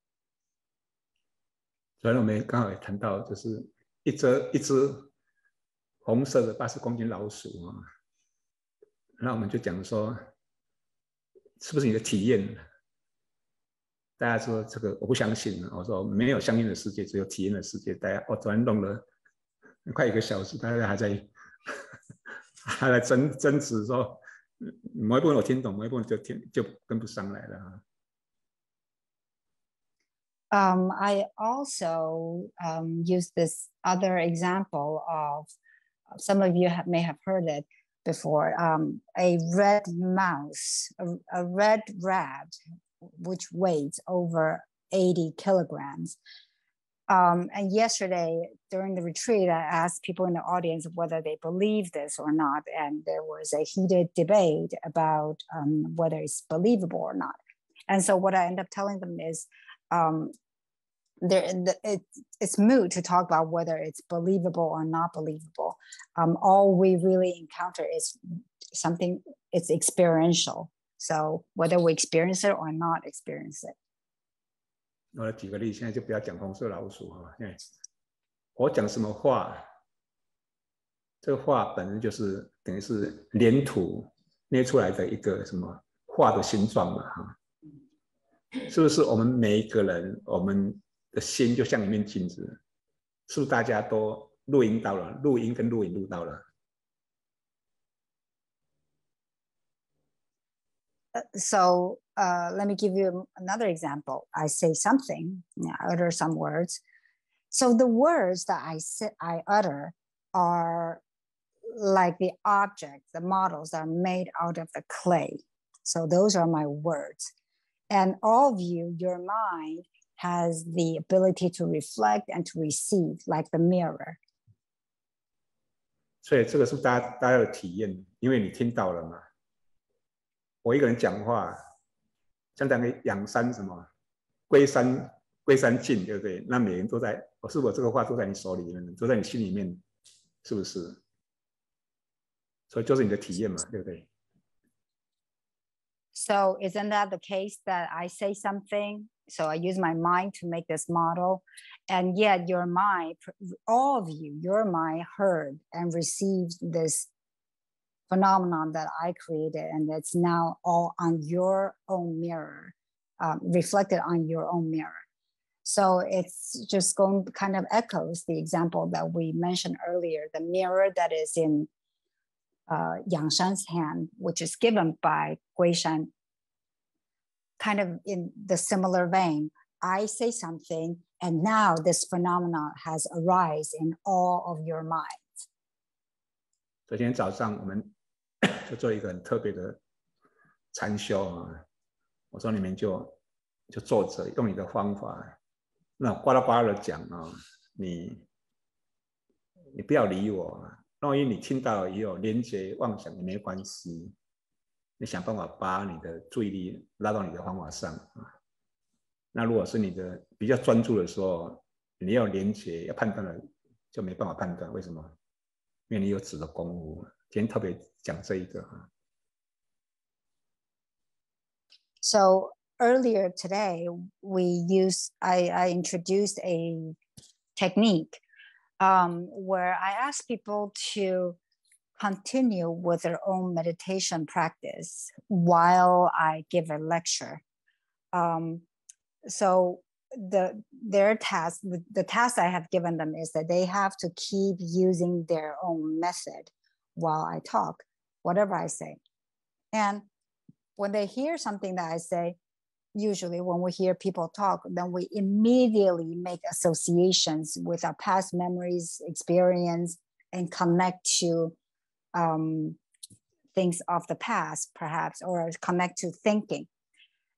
S1: 所以我们刚好也谈到，就是一只红色的80公斤老鼠啊，那我们就讲说，是不是你的体验？大家说这个我不相信，我说没有相信的世界，只有体验的世界。大家昨天弄了快1个小时，大家还在争执说，某一部分我听懂，某一部分就跟不上来了。
S2: I also use this other example of, some of you may have heard it before, a red mouse, a red rat, which weighs over 80 kilograms. And yesterday during the retreat, I asked people in the audience whether they believe this or not. And there was a heated debate about whether it's believable or not. And so what I end up telling them is, it's moot to talk about whether it's believable or not believable. All we really encounter is something, it's experiential. So whether we experience it or not experience it.
S1: 我举个例，现在就不要讲红色老鼠哈，我讲什么话，这个话本身就是等于是粘土捏出来的一个什么画的形状嘛哈，是不是我们每一个人，我们的心就像一面镜子，是不是大家都录音到了，录音跟录影录到了
S2: ？So let me give you another example. I say something, I utter some words. So the words that I utter are like the objects, the models that are made out of the clay. So those are my words. And all of you, your mind has the ability to reflect and to receive, like the mirror.
S1: 所以这个是大家的体验，因为你听到了嘛。我一个人讲话，相当于仰山什么，归山尽，对不对？那每人都在，是我这个话都在你手里面，都在你心里面，是不是？所以就是你的体验嘛，对不对？
S2: So isn't that the case that I say something? So I use my mind to make this model, and yet your mind, all of you, your mind heard and received this phenomenon that I created, and it's now all on your own mirror, reflected on your own mirror. So it's just kind of echoes the example that we mentioned earlier, the mirror that is in Yang Shan's hand, which is given by Gui Shan. Kind of in the similar vein, I say something, and now this phenomenon has arisen in all of your minds.
S1: 昨天早上我们就做一个很特别的禅修啊，我说你们就坐着，用你的方法，那呱啦呱啦的讲啊，你不要理我，万一你听到也有连结妄想也没关系。 你想办法把你的注意力拉到你的方法上啊。那如果是你的比较专注的时候，你要连结、要判断了，就没办法判断。为什么？因为你有指的功夫。今天特别讲这一个啊。
S2: So earlier today, I introduced a technique where I asked people to continue with their own meditation practice while I give a lecture. So their task, the task I have given them is that they have to keep using their own method while I talk, whatever I say. And when they hear something that I say, usually when we hear people talk, then we immediately make associations with our past memories, experience, and connect to things of the past, perhaps, or connect to thinking.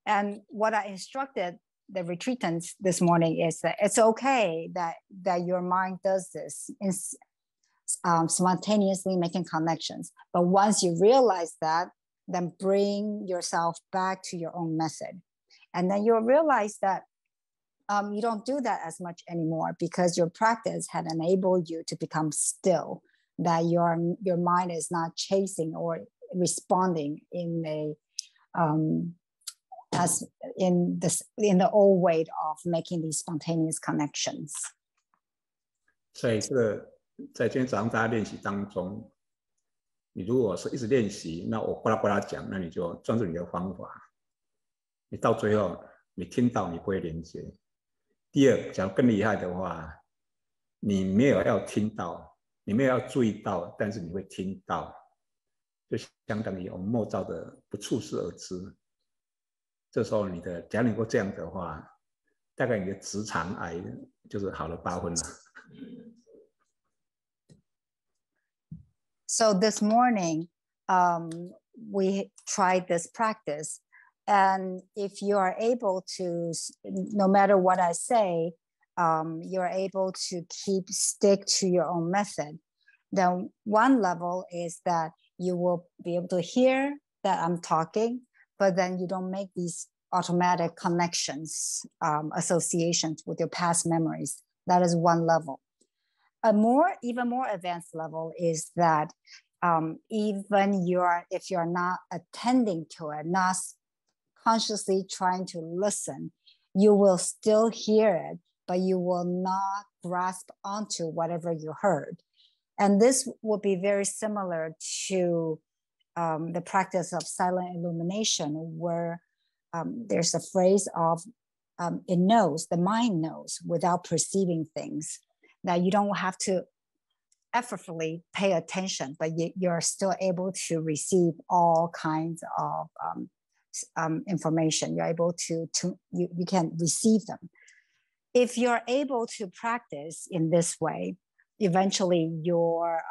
S2: And what I instructed the retreatants this morning is that it's okay that your mind does this, spontaneously making connections. But once you realize that, then bring yourself back to your own method. And then you'll realize that you don't do that as much anymore because your practice had enabled you to become still, that your mind is not chasing or responding in a as in the old way of making these spontaneous connections.
S1: 所以这个在今天早上大家练习当中，你如果是一直练习，那我巴拉巴拉讲，那你就专注你的方法。你到最后，你听到你不会连接。第二，假如更厉害的话，你没有要听到，你没有要注意到，但是你会听到，就相当于我们默照的不处事而知。这时候你的，假如能够这样的话，大概你的直肠癌就是好了8分了。
S2: So this morning, we tried this practice. And if you are able to, no matter what I say, you're able to stick to your own method. Then one level is that you will be able to hear that I'm talking, but then you don't make these automatic connections, associations with your past memories. That is one level. Even more advanced level is that even if you're not attending to it, not consciously trying to listen, you will still hear it, but you will not grasp onto whatever you heard. And this will be very similar to the practice of silent illumination, where there's a phrase of it knows, the mind knows without perceiving things, that you don't have to effortfully pay attention, but you're still able to receive all kinds of information. You're able to you can receive them. If you're able to practice in this way, eventually your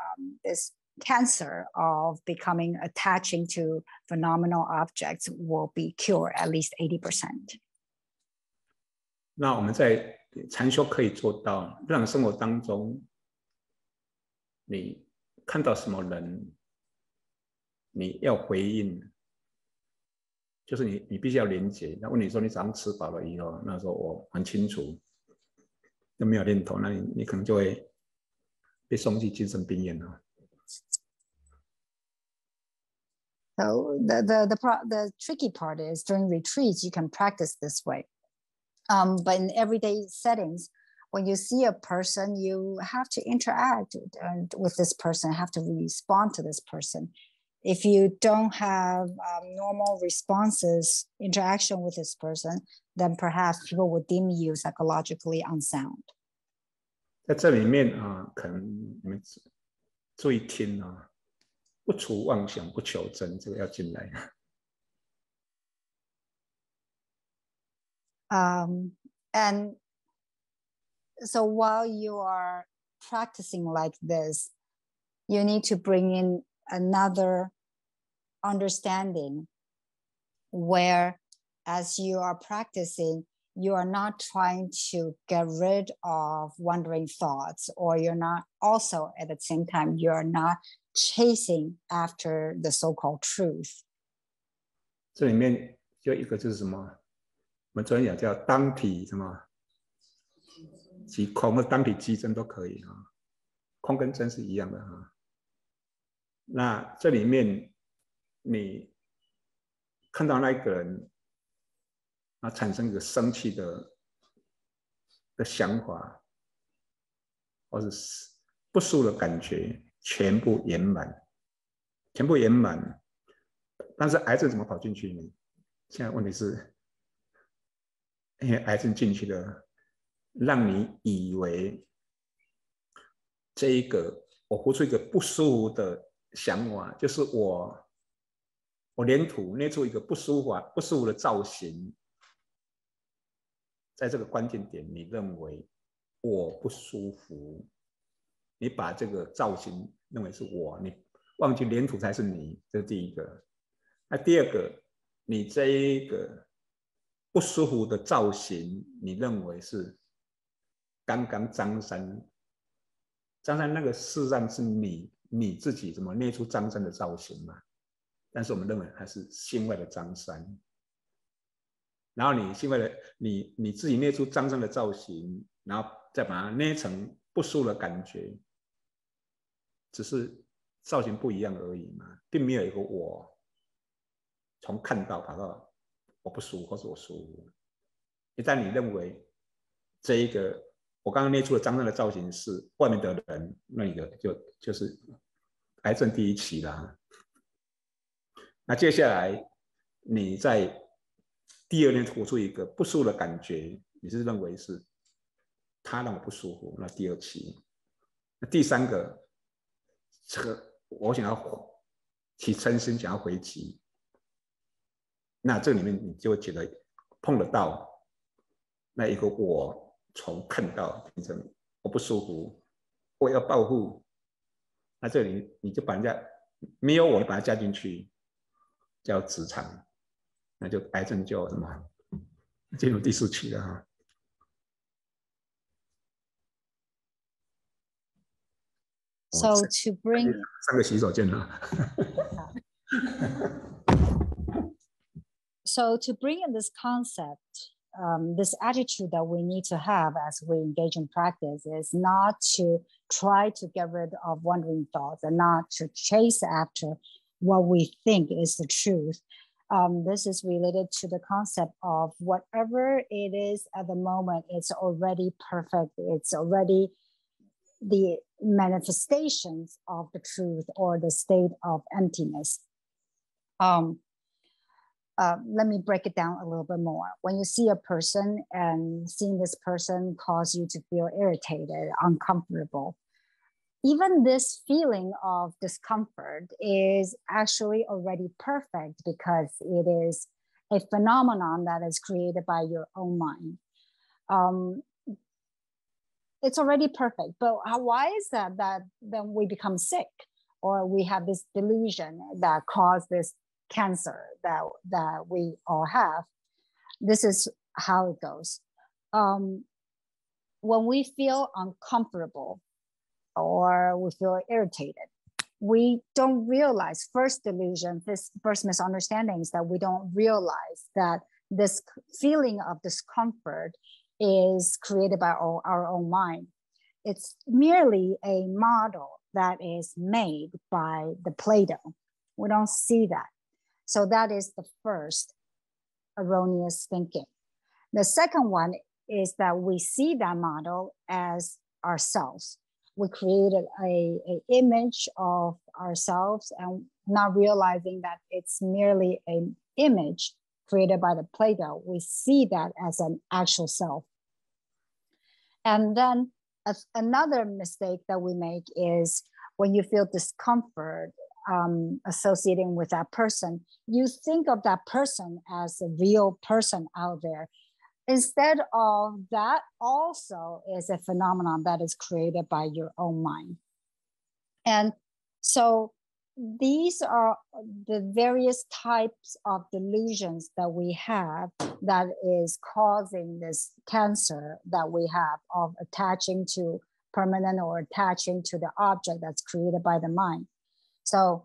S2: this cancer of attaching to phenomenal objects will be cured at least 80%.
S1: 那我们在禅修可以做到，日常生活当中，你看到什么人，你要回应，就是你必须要连结。那问你说你早上吃饱了以后，那时候我很清楚，都没有念头，那你可能就会被送去精神病院了。
S2: So the tricky part is during retreats you can practice this way, but in everyday settings, when you see a person, you have to interact with this person, have to respond to this person. If you don't have normal responses, interaction with this person, then perhaps people would deem you psychologically unsound.
S1: 在这里面可能你们注意听不除妄想，不求真，这个要进来。
S2: And so while you are practicing like this, you need to bring in another understanding where, as you are practicing, you are not trying to get rid of wandering thoughts, or you're not also at the same time, you're not chasing after the so-called truth.
S1: 这里面就一个就是什么，我们专业叫当体什么即空，或当体即真都可以空跟真是一样的那这里面你看到那一个人产生一个生气的想法，或是不舒的感觉，全部圆满，全部圆满，但是癌症怎么跑进去呢？现在问题是，因为癌症进去了，让你以为这一个我活出一个不舒服的想法，就是我连土捏出一个不舒服的造型，在这个关键点，你认为我不舒服，你把这个造型认为是我，你忘记连土才是你，这是第一个。那第二个，你这一个不舒服的造型，你认为是刚刚张三那个事实上是你自己怎么捏出张三的造型嘛？但是我们认为它是心外的张三，然后你心外的你自己捏出张三的造型，然后再把它捏成不舒服的感觉，只是造型不一样而已嘛，并没有一个我从看到跑到我不舒服或是我舒服。一旦你认为这一个我刚刚捏出的张三的造型是外面的人，那你的就是癌症第一期啦。那接下来你在第二天活出一个不舒服的感觉，你是认为是他让我不舒服，那第二期。那第三个，这个我想要起嗔心，想要回击，那这里面你就觉得碰得到那一个我从看到变成我不舒服，我要报复，那这里你就把人家没有我把它加进去，叫职场，那就癌症就什么进入第四期了哈。
S2: So to bring
S1: 3个洗手间了。
S2: So to bring in this concept, this attitude that we need to have as we engage in practice is not to try to get rid of wandering thoughts and not to chase after what we think is the truth. This is related to the concept of whatever it is at the moment, it's already perfect. It's already the manifestations of the truth or the state of emptiness. Let me break it down a little bit more. When you see a person and seeing this person cause you to feel irritated, uncomfortable, even this feeling of discomfort is actually already perfect because it is a phenomenon that is created by your own mind. It's already perfect, but why is that then we become sick or we have this delusion that caused this cancer that we all have? This is how it goes. When we feel uncomfortable or we feel irritated, we don't realize, first delusion, this first misunderstanding is that we don't realize that this feeling of discomfort is created by our own mind. It's merely a model that is made by the Play-Doh. We don't see that. So that is the first erroneous thinking. The second one is that we see that model as ourselves. We created an image of ourselves and not realizing that it's merely an image created by the Play-Doh. We see that as an actual self. And then another mistake that we make is when you feel discomfort associating with that person, you think of that person as a real person out there. Instead of that also is a phenomenon that is created by your own mind. And so these are the various types of delusions that we have that is causing this cancer that we have of attaching to permanent or attaching to the object that's created by the mind. So,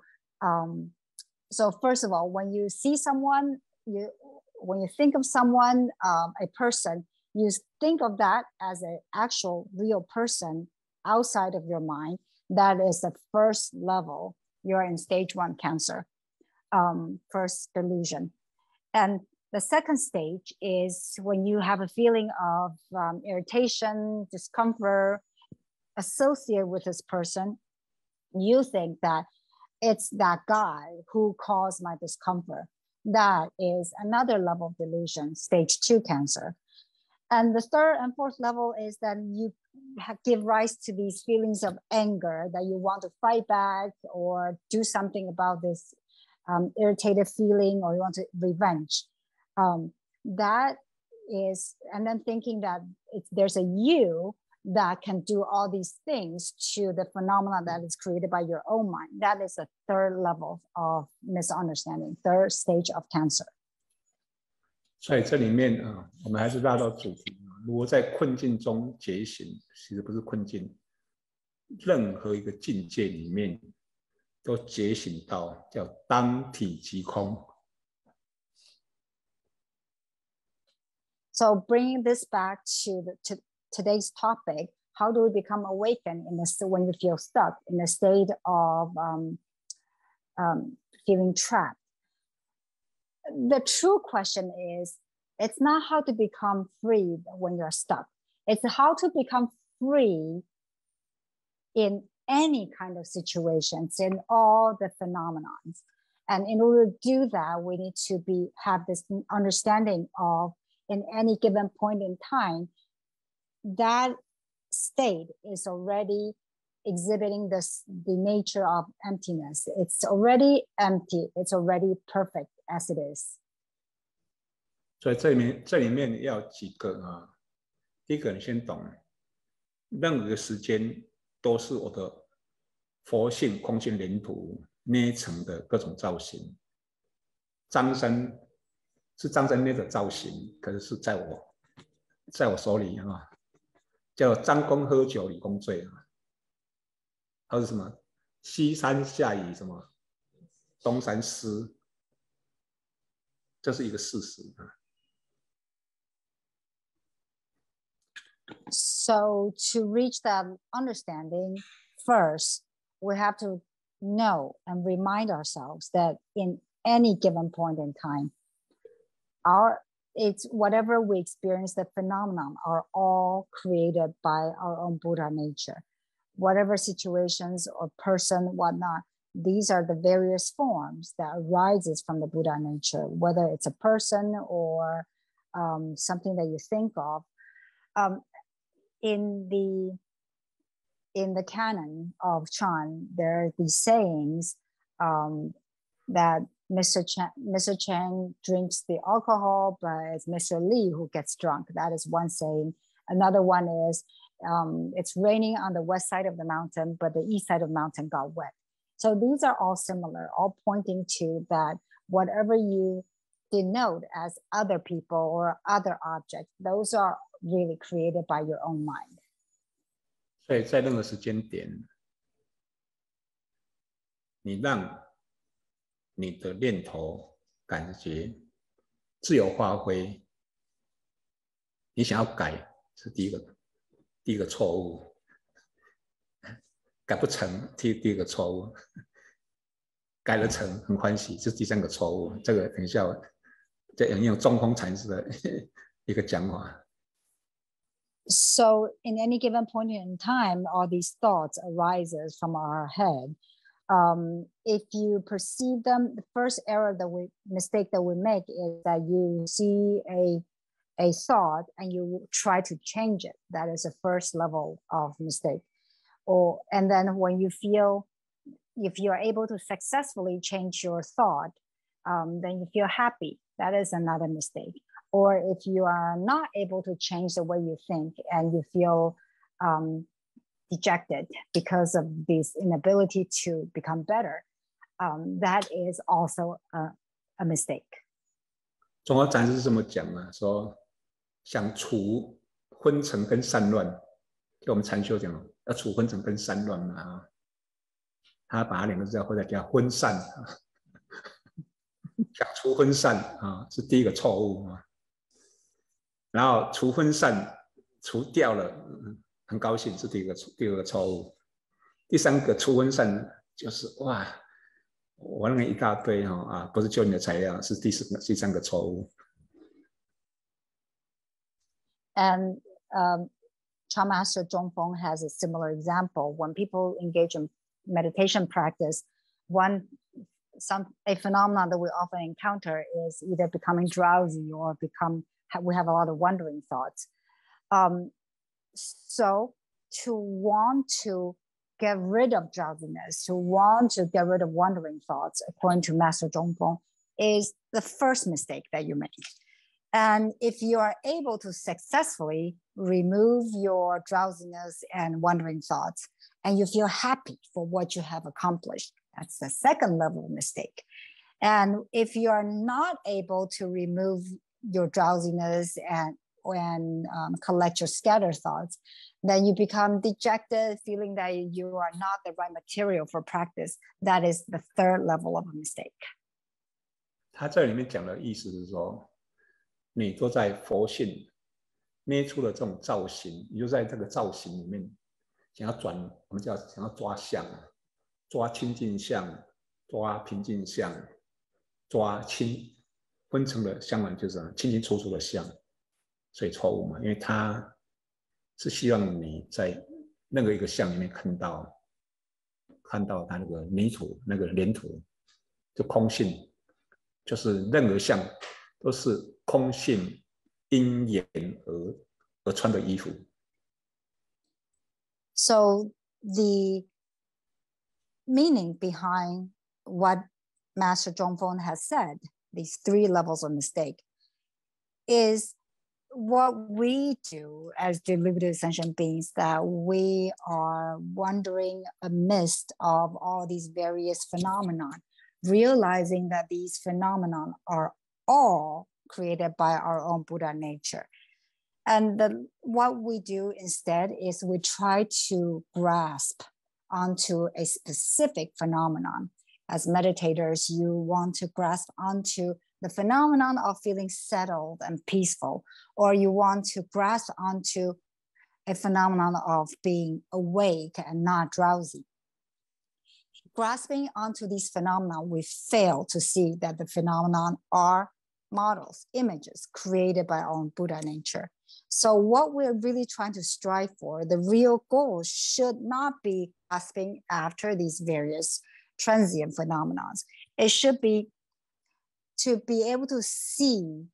S2: so first of all, when you see someone, when you think of someone, a person, you think of that as an actual real person outside of your mind. That is the first level. You're in stage 1 cancer, first delusion. And the second stage is when you have a feeling of irritation, discomfort associated with this person, you think that it's that guy who caused my discomfort. That is another level of delusion, stage 2 cancer. And the third and fourth level is that you give rise to these feelings of anger, that you want to fight back or do something about this irritated feeling, or you want to revenge. That is, and then thinking that there's a you that can do all these things to the phenomena that is created by your own mind. That is a third level of misunderstanding, third stage of cancer.
S1: 所以这里面我们还是拉到主题，如何在困境中觉醒，其实不是困境，任何一个境界里面都觉醒到叫当体即空。
S2: So bringing this back to today's topic, how do we become awakened when you feel stuck in a state of feeling trapped? The true question is, it's not how to become free when you're stuck. It's how to become free in any kind of situations, in all the phenomena. And in order to do that, we need to have this understanding of, in any given point in time, that state is already exhibiting the nature of emptiness. It's already empty. It's already perfect as it is.
S1: 所以这里面要几个第一个你先懂，任何一个时间都是我的佛性空性连图捏成的各种造型。张三是张三捏的造型，可是是在我手里叫张公喝酒，李公醉还有什么西山下雨什么东山湿，这是一个事实。
S2: So to reach that understanding, first we have to know and remind ourselves that in any given point in time, it's whatever we experience, the phenomenon are all created by our own Buddha nature. Whatever situations or person, whatnot, these are the various forms that arises from the Buddha nature, whether it's a person or something that you think of. In the canon of Chan, there are these sayings that Mr. Chang drinks the alcohol, but it's Mr. Li who gets drunk. That is one saying. Another one is it's raining on the west side of the mountain, but the east side of the mountain got wet. So these are all similar, all pointing to that whatever you denote as other people or other objects, those are really created by your own mind.
S1: 所以在任何时间点，你让你的念头、感觉自由发挥，你想要改是第一个错误，改不成第一个错误，改了成很欢喜，这是第三个错误。这个等一下再引用中空禅师的一个讲法。
S2: So in any given point in time, all these thoughts arises from our head. If you perceive them, the first mistake that we make is that you see a thought and you try to change it. That is the first level of mistake. And then when you feel, if you are able to successfully change your thought, then you feel happy. That is another mistake. Or if you are not able to change the way you think and you feel dejected because of this inability to become better, that is also a mistake.
S1: 中国禅师是这么讲的，说想除昏沉跟散乱，就我们禅修讲要除昏沉跟散乱嘛，他把两个字或者叫昏散，想除昏散是第一个错误然后除昏散除掉了，很高兴是第二个错误。第三个除昏散就是哇，我弄了一大堆不是救你的材料，是第三个错误。
S2: And Chan Master Zhongfeng has a similar example. When people engage in meditation practice, a phenomenon that we often encounter is either becoming drowsy or we have a lot of wandering thoughts. So to want to get rid of drowsiness, to want to get rid of wandering thoughts, according to Master Zhongfeng, is the first mistake that you make. And if you are able to successfully remove your drowsiness and wandering thoughts, and you feel happy for what you have accomplished, that's the second level of mistake. And if you are not able to remove your drowsiness and collect your scattered thoughts, then you become dejected, feeling that you are not the right material for practice. That is the third level of a mistake.
S1: 他这里面讲的意思是说，你都在佛性捏出了这种造型，你就在这个造型里面想要我们想要抓相，抓清净相，抓平静相，抓分成的相完就是清清楚楚的相，所以错误嘛，因为他是希望你在任何一个相里面看到他那个泥土那个黏土，就空性，就是任何相都是空性因缘而穿的衣服。
S2: So the meaning behind what Master Zhongfeng has said, these three levels of mistake, is what we do as deliberative sentient beings, that we are wandering amidst of all these various phenomena, realizing that these phenomena are all created by our own Buddha nature. And what we do instead is we try to grasp onto a specific phenomenon. As meditators, you want to grasp onto the phenomenon of feeling settled and peaceful, or you want to grasp onto a phenomenon of being awake and not drowsy. Grasping onto these phenomena, we fail to see that the phenomenon are models, images created by our own Buddha nature. So what we're really trying to strive for, the real goal should not be grasping after these various transient phenomena. It should be to be able to see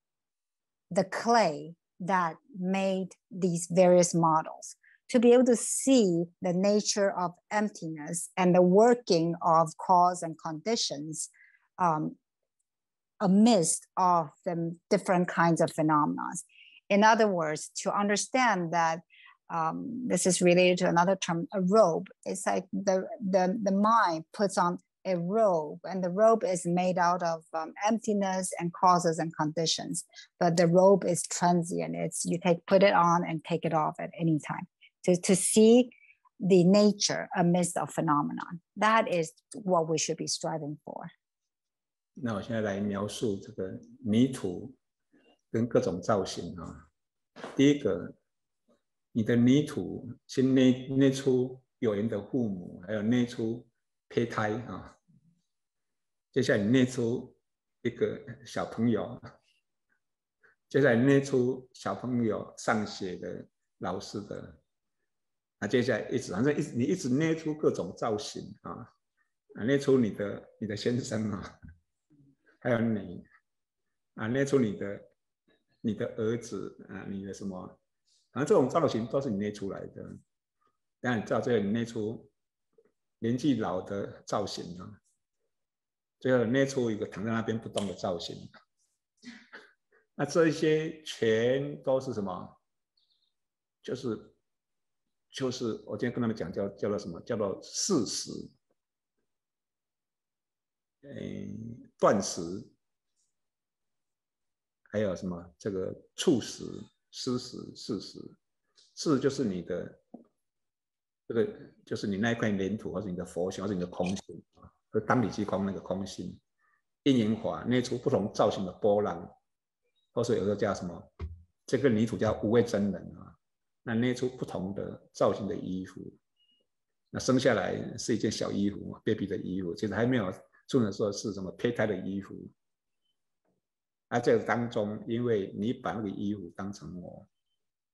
S2: the clay that made these various models, to be able to see the nature of emptiness and the working of cause and conditions amidst of the different kinds of phenomena. In other words, to understand that this is related to another term, a robe. It's like the mind puts on a robe, and the robe is made out of emptiness and causes and conditions. But the robe is transient. You put it on and take it off at any time. To see the nature amidst of phenomenon. That is what we should be striving for.
S1: 那我现在来描述这个泥土跟各种造型啊。第一个，你的泥土先捏出有缘的父母，还有捏出胚胎啊。接下来你捏出一个小朋友，接下来捏出小朋友上学的老师的，接下来反正你一直捏出各种造型啊，捏出你的先生啊，还有你啊，捏出你的儿子啊，你的什么，反正这种造型都是你捏出来的。但你到最后你捏出年纪老的造型啊，最后捏出一个躺在那边不动的造型。那这些全都是什么？就是我今天跟他们讲叫做什么？叫做事实，断食，还有什么这个处实、施实、事实。事就是你的这个，就是你那一块黏土，或者你的佛性，或者你的空性啊，和当理即空那个空性。因缘法捏出不同造型的波浪，或是有个叫什么？这个泥土叫无畏真人啊。那捏出不同的造型的衣服，那生下来是一件小衣服 ，baby 的衣服，其实还没有出生的时候是什么胚胎的衣服。那这个当中，因为你把那个衣服当成我，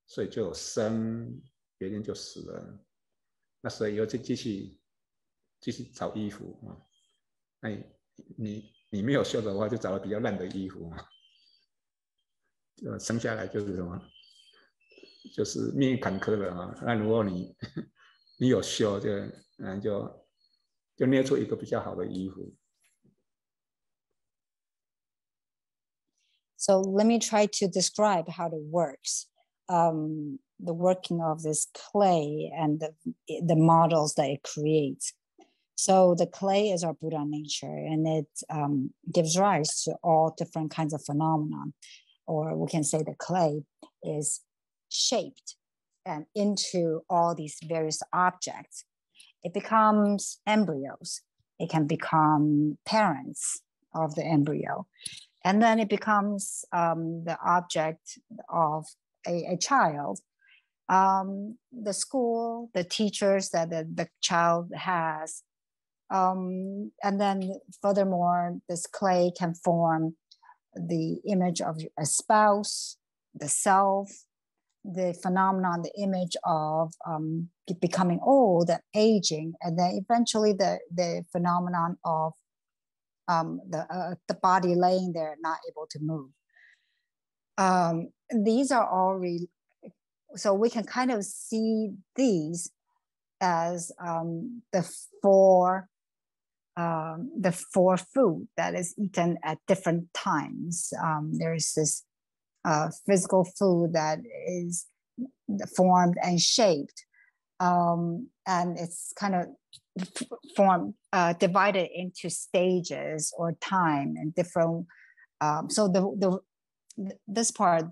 S1: 所以就有生，有一天就死了。那所以以后就继续找衣服啊。哎，你没有修的话，就找了比较烂的衣服，生下来就是什么，就是命运坎坷的啊。那如果你有修，就捏出一个比较好的衣服。
S2: So let me try to describe how it works. The working of this clay and the models that it creates. So the clay is our Buddha nature, and it gives rise to all different kinds of phenomena. Or we can say the clay is shaped and into all these various objects. It becomes embryos. It can become parents of the embryo. And then it becomes the object of a child. The school, the teachers that the child has. And then furthermore, this clay can form the image of a spouse, the self, the phenomenon, the image of becoming old and aging, and then eventually the phenomenon of the body laying there, not able to move. These are all so we can kind of see these as the four food that is eaten at different times. There's this physical food that is formed and shaped, and it's kind of divided into stages or time and different. So this part,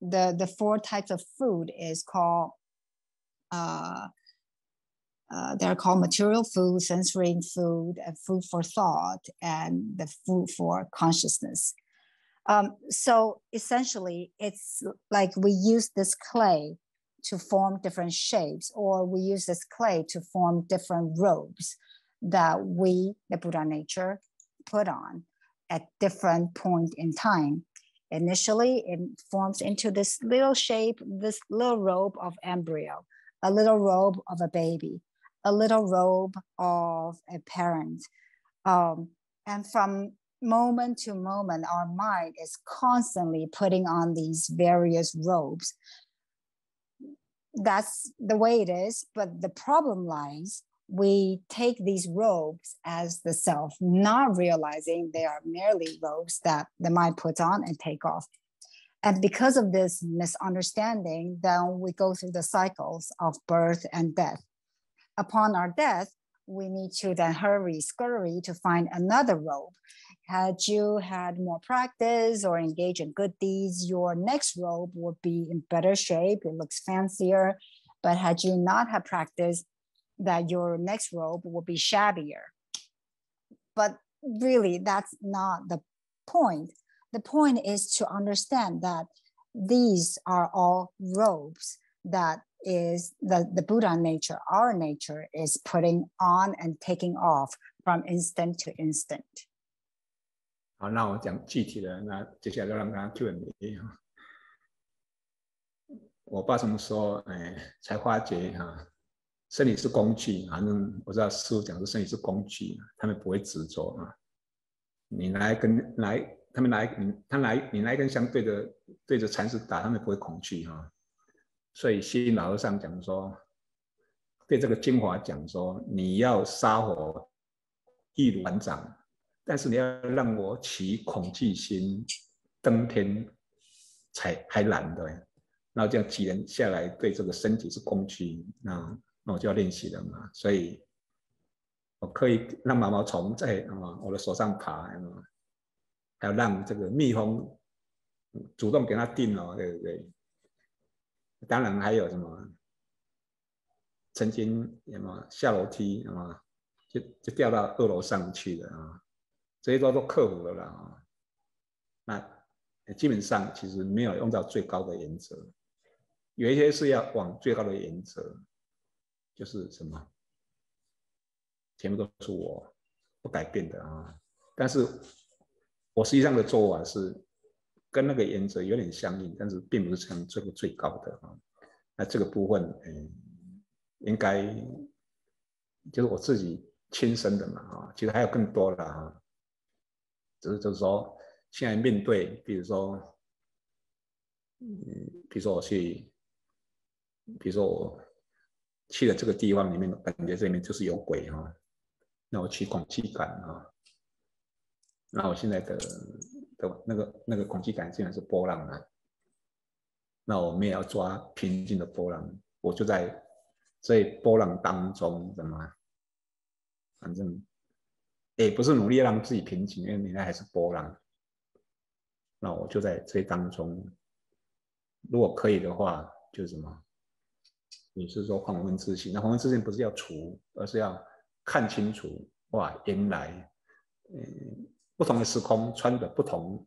S2: the four types of food is called. They're called material food, sensory food, and food for thought, and the food for consciousness. So essentially, it's like we use this clay to form different shapes, or we use this clay to form different robes that we, the Buddha nature, put on at different points in time. Initially, it forms into this little shape, this little robe of embryo, a little robe of a baby, a little robe of a parent. And from moment to moment, our mind is constantly putting on these various robes. That's the way it is, but the problem lies, we take these robes as the self, not realizing they are merely robes that the mind puts on and take off. And because of this misunderstanding, then we go through the cycles of birth and death. Upon our death, we need to then scurry to find another robe. Had you had more practice or engage in good deeds, your next robe would be in better shape. It looks fancier. But had you not had practice, that your next robe will be shabbier. But really, that's not the point. The point is to understand that these are all robes that is the Buddha nature, our nature, is putting on and taking off from instant to instant.
S1: 好，那我讲具体的，那接下来就让大家 Q&A 哈。我爸什么时候才发觉身体是工具，反正我知道师父讲说身体是工具，他们不会执着啊。你来跟他们你来跟相对着禅师打，他们不会恐惧哈。所以西老和尚讲说，对这个精华讲说，你要杀火易如反掌，但是你要让我起恐惧心，登天还难的。然后这样几年下来，对这个身体是工具，那我就要练习了嘛。所以我可以让毛毛虫在我的手上爬，还有让这个蜜蜂主动给它叮哦，对不对？当然还有什么？曾经下楼梯就掉到2楼上去了啊，这些都克服了啦啊。那基本上其实没有用到最高的原则，有一些是要往最高的原则，就是什么？全部都是我不改变的啊。但是我实际上的做法是跟那个原则有点相应，但是并不是成这个最高的啊。那这个部分应该就是我自己亲身的嘛其实还有更多的只是就是说现在面对，比如说我去，比如说我去了这个地方里面，感觉这里面就是有鬼那我去恐惧感那我现在的那个恐惧感竟然是波浪那我们也要抓平静的波浪，我就在这波浪当中，怎么？反正也不是努力让自己平静，因为你那还是波浪。那我就在这当中，如果可以的话，就是什么？你是说黄昏自信？那黄昏自信不是要除，而是要看清楚。哇，原来，不同的时空穿着不同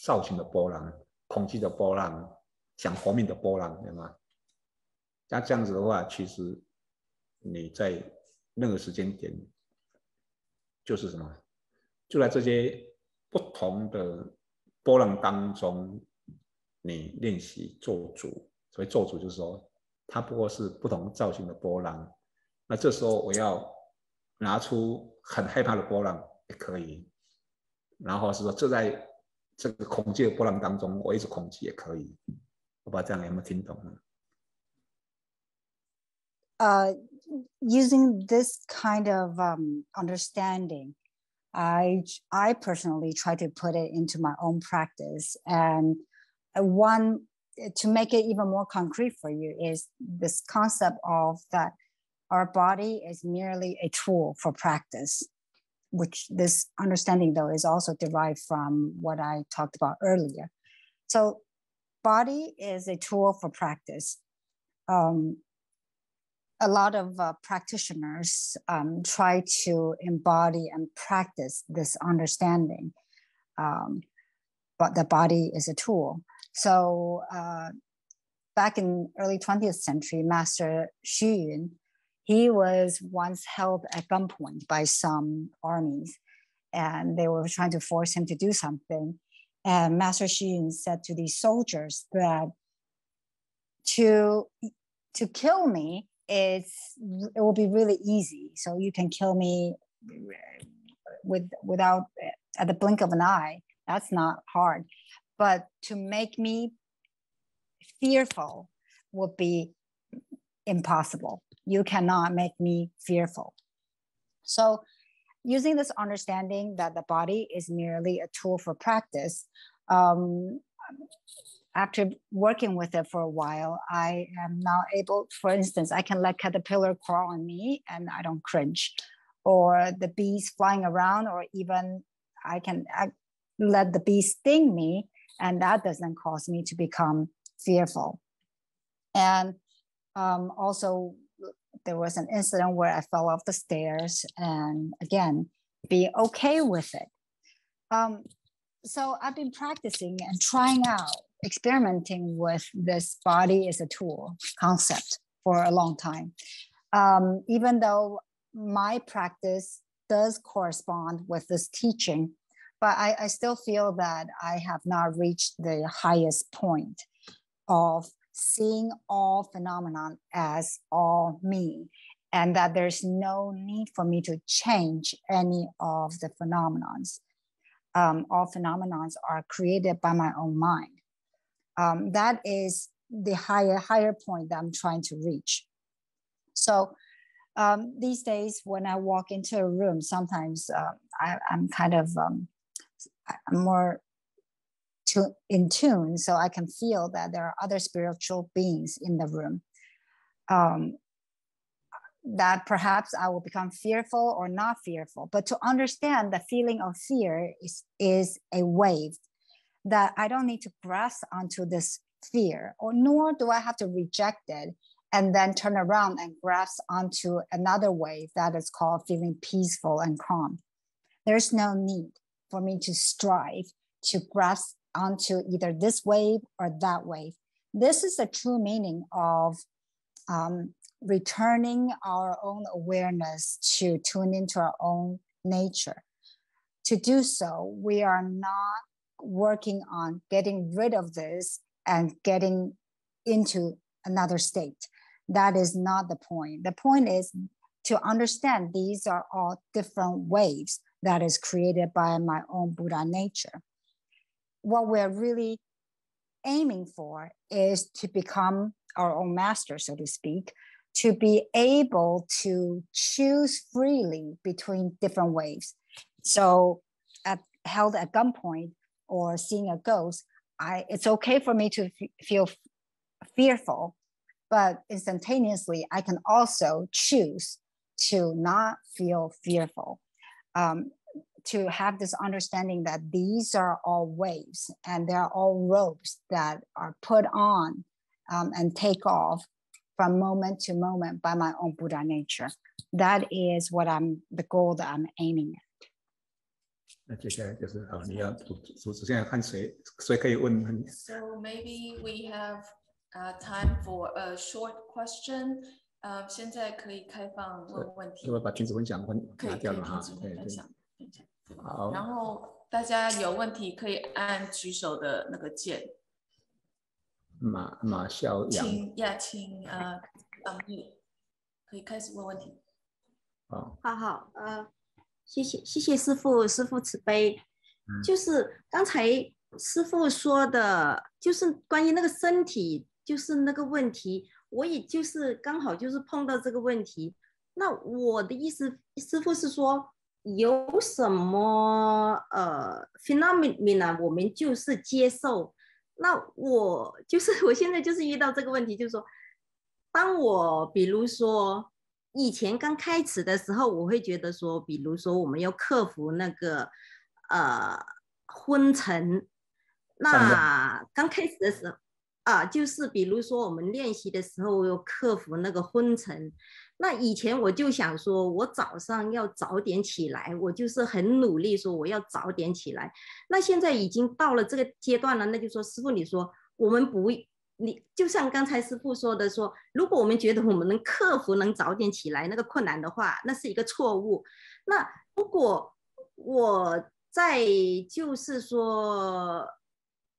S1: 造型的波浪，恐惧的波浪，想活命的波浪，对吗？那这样子的话，其实你在任何时间点，就是什么，就在这些不同的波浪当中，你练习做主。所谓做主，就是说，它不过是不同造型的波浪。那这时候我要拿出很害怕的波浪也可以，然后是说，就在这个恐惧的波浪当中，我一直恐惧也可以。我不知道这样有没有听懂呢
S2: ？Using this kind of understanding, I personally try to put it into my own practice. And one, to make it even more concrete for you, is this concept of that our body is merely a tool for practice, which this understanding, though, is also derived from what I talked about earlier. So body is a tool for practice. A lot of practitioners try to embody and practice this understanding, but the body is a tool. So back in early 20th century, Master Sheng Yen, he was once held at gunpoint by some armies, and they were trying to force him to do something. And Master Sheng Yen said to these soldiers that to kill me, it will be really easy. So you can kill me without at the blink of an eye. That's not hard. But to make me fearful would be impossible. You cannot make me fearful. So using this understanding that the body is merely a tool for practice, after working with it for a while, I am now able, for instance, I can let caterpillar crawl on me and I don't cringe, or the bees flying around, or even I let the bee sting me, and that doesn't cause me to become fearful. And also, there was an incident where I fell off the stairs, and again, be okay with it. So I've been practicing and trying out, experimenting with this body as a tool concept for a long time. Even though my practice does correspond with this teaching, but I still feel that I have not reached the highest point of seeing all phenomenon as all me, and that there's no need for me to change any of the phenomenons. All phenomenons are created by my own mind. That is the higher point that I'm trying to reach. So these days, when I walk into a room, sometimes I'm kind of I'm more in tune, so I can feel that there are other spiritual beings in the room. That perhaps I will become fearful or not fearful, but to understand the feeling of fear is a wave, that I don't need to grasp onto this fear, or nor do I have to reject it and then turn around and grasp onto another wave that is called feeling peaceful and calm. There's no need for me to strive to grasp onto either this wave or that wave. This is the true meaning of returning our own awareness to tune into our own nature. To do so, we are not working on getting rid of this and getting into another state. That is not the point. The point is to understand these are all different waves that is created by my own Buddha nature. What we're really aiming for is to become our own master, so to speak, to be able to choose freely between different waves. So held at gunpoint or seeing a ghost, it's okay for me to feel fearful, but instantaneously I can also choose to not feel fearful, to have this understanding that these are all waves and they're all ropes that are put on and take off from moment to moment by my own Buddha nature. That is what the goal that I'm aiming at.
S1: 那接下来就是你要主持，现在看谁可以问。
S3: So maybe we have time for a short question. 现在可以开放问题。
S1: 把停止分享拿掉了哈。
S3: 分享。
S1: 好。
S3: 然后大家有问题可以按举手的那个键。
S1: 马孝阳。
S3: 请可以开始问问题。
S4: 好，谢谢师父慈悲。就是刚才师父说的，就是关于那个身体，就是那个问题，我也就是刚好就是碰到这个问题。那我的意思，师父是说有什么phenomena 我们就是接受。那我现在就是遇到这个问题，就是说，当我比如说以前刚开始的时候，我会觉得说，比如说我们要克服那个昏沉。那刚开始的时候就是比如说我们练习的时候要克服那个昏沉。那以前我就想说，我早上要早点起来，我就是很努力说我要早点起来。那现在已经到了这个阶段了，那就说师父你说我们你就像刚才师父说的说，如果我们觉得我们能克服能早点起来那个困难的话，那是一个错误。那如果我在就是说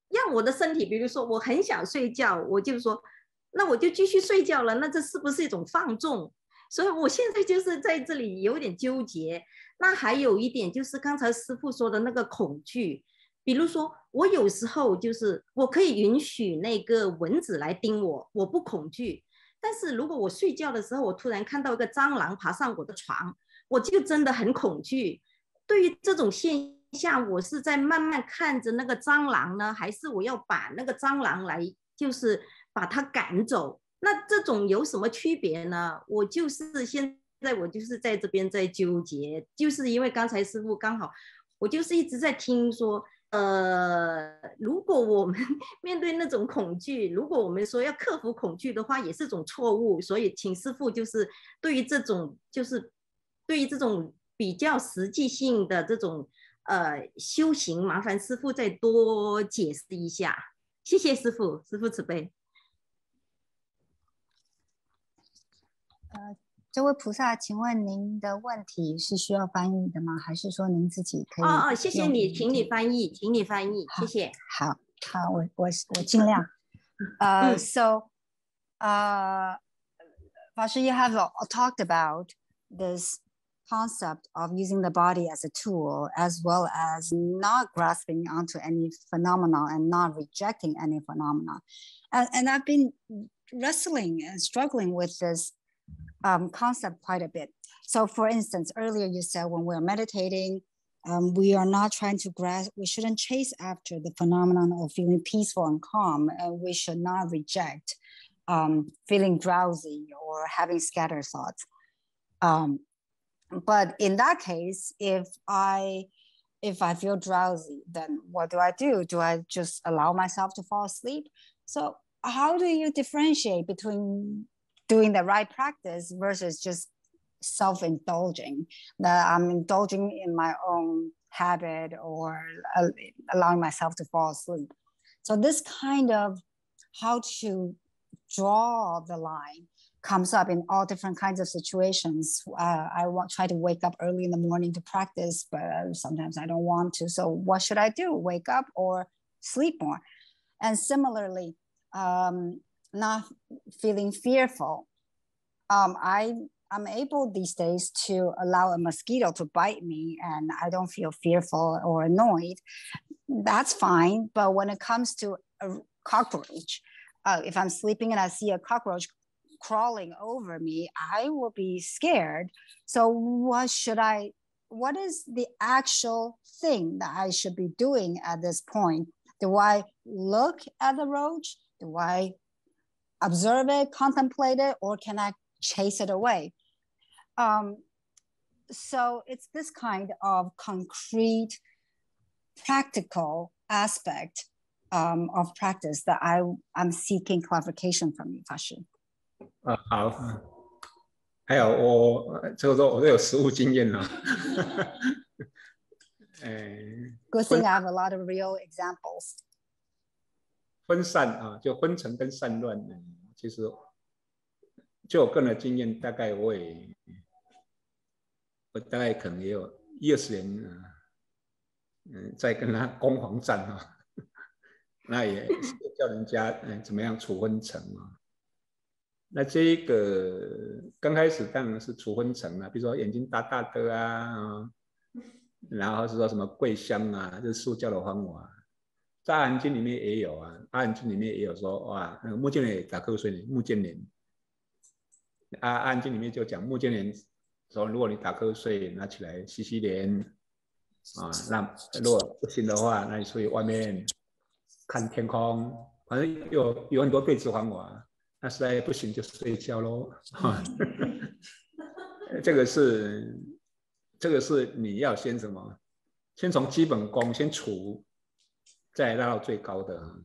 S4: 让我的身体，比如说我很想睡觉，我就说那我就继续睡觉了，那这是不是一种放纵？所以我现在就是在这里有点纠结。那还有一点就是刚才师父说的那个恐惧，比如说我有时候就是我可以允许那个蚊子来叮我，我不恐惧。但是如果我睡觉的时候，我突然看到一个蟑螂爬上我的床，我就真的很恐惧。对于这种现象，我是在慢慢看着那个蟑螂呢，还是我要把那个蟑螂来就是把它赶走？那这种有什么区别呢？我就是现在我就是在这边在纠结，就是因为刚才师父刚好我就是一直在听说如果我们面对那种恐惧，如果我们说要克服恐惧的话，也是种错误。所以请师父就是对于这种比较实际性的这种修行，麻烦师父再多解释一下。谢谢师父，师父慈悲。
S2: 这位菩萨，请问您的问题是需要翻译的吗？还是说您自己可以？
S4: 谢谢你，请你翻译，谢谢。
S2: 好，我尽量。So, Pastor, you have talked about this concept of using the body as a tool, as well as not grasping onto any phenomena and not rejecting any phenomena. And I've been wrestling and struggling with this concept quite a bit. So for instance, earlier you said when we're meditating, we are not trying to grasp, we shouldn't chase after the phenomenon of feeling peaceful and calm. We should not reject feeling drowsy or having scattered thoughts. But in that case, if I feel drowsy, then what do? Do I just allow myself to fall asleep? So how do you differentiate between doing the right practice versus just self-indulging, that I'm indulging in my own habit or allowing myself to fall asleep? So this kind of how to draw the line comes up in all different kinds of situations. I try to wake up early in the morning to practice, but sometimes I don't want to. So what should I do? Wake up or sleep more? And similarly, not feeling fearful. I I'm able these days to allow a mosquito to bite me and I don't feel fearful or annoyed. That's fine. But when it comes to a cockroach, if I'm sleeping and I see a cockroach crawling over me, I will be scared. So what is the actual thing that I should be doing at this point? Do I look at the roach? Do I observe it, contemplate it, or can I chase it away? So it's this kind of concrete, practical aspect of practice that I'm seeking clarification from you, 法师。
S1: 好，还有我这个时候我都有实务经验了。
S2: Good thing I have a lot of real examples.
S1: 分散啊，就分层跟散乱，其实就我个人的经验，大概我大概可能也有10-20年在跟他攻防战啊，那也叫人家怎么样处分层啊。那这一个刚开始当然是处分层啊，比如说眼睛大大的啊，然后是说什么跪香啊，这是素教的方法。在《阿含经》里面也有啊，《阿含经》里面也有说，哇，目犍连打瞌睡，目犍连，阿含经里面就讲目犍连说，如果你打瞌睡，拿起来洗洗脸啊，那如果不行的话，那你出去外面看天空，反正有很多对治方法，那实在不行就睡觉咯。这个是你要先什么？先从基本功先除。再拉到最高的。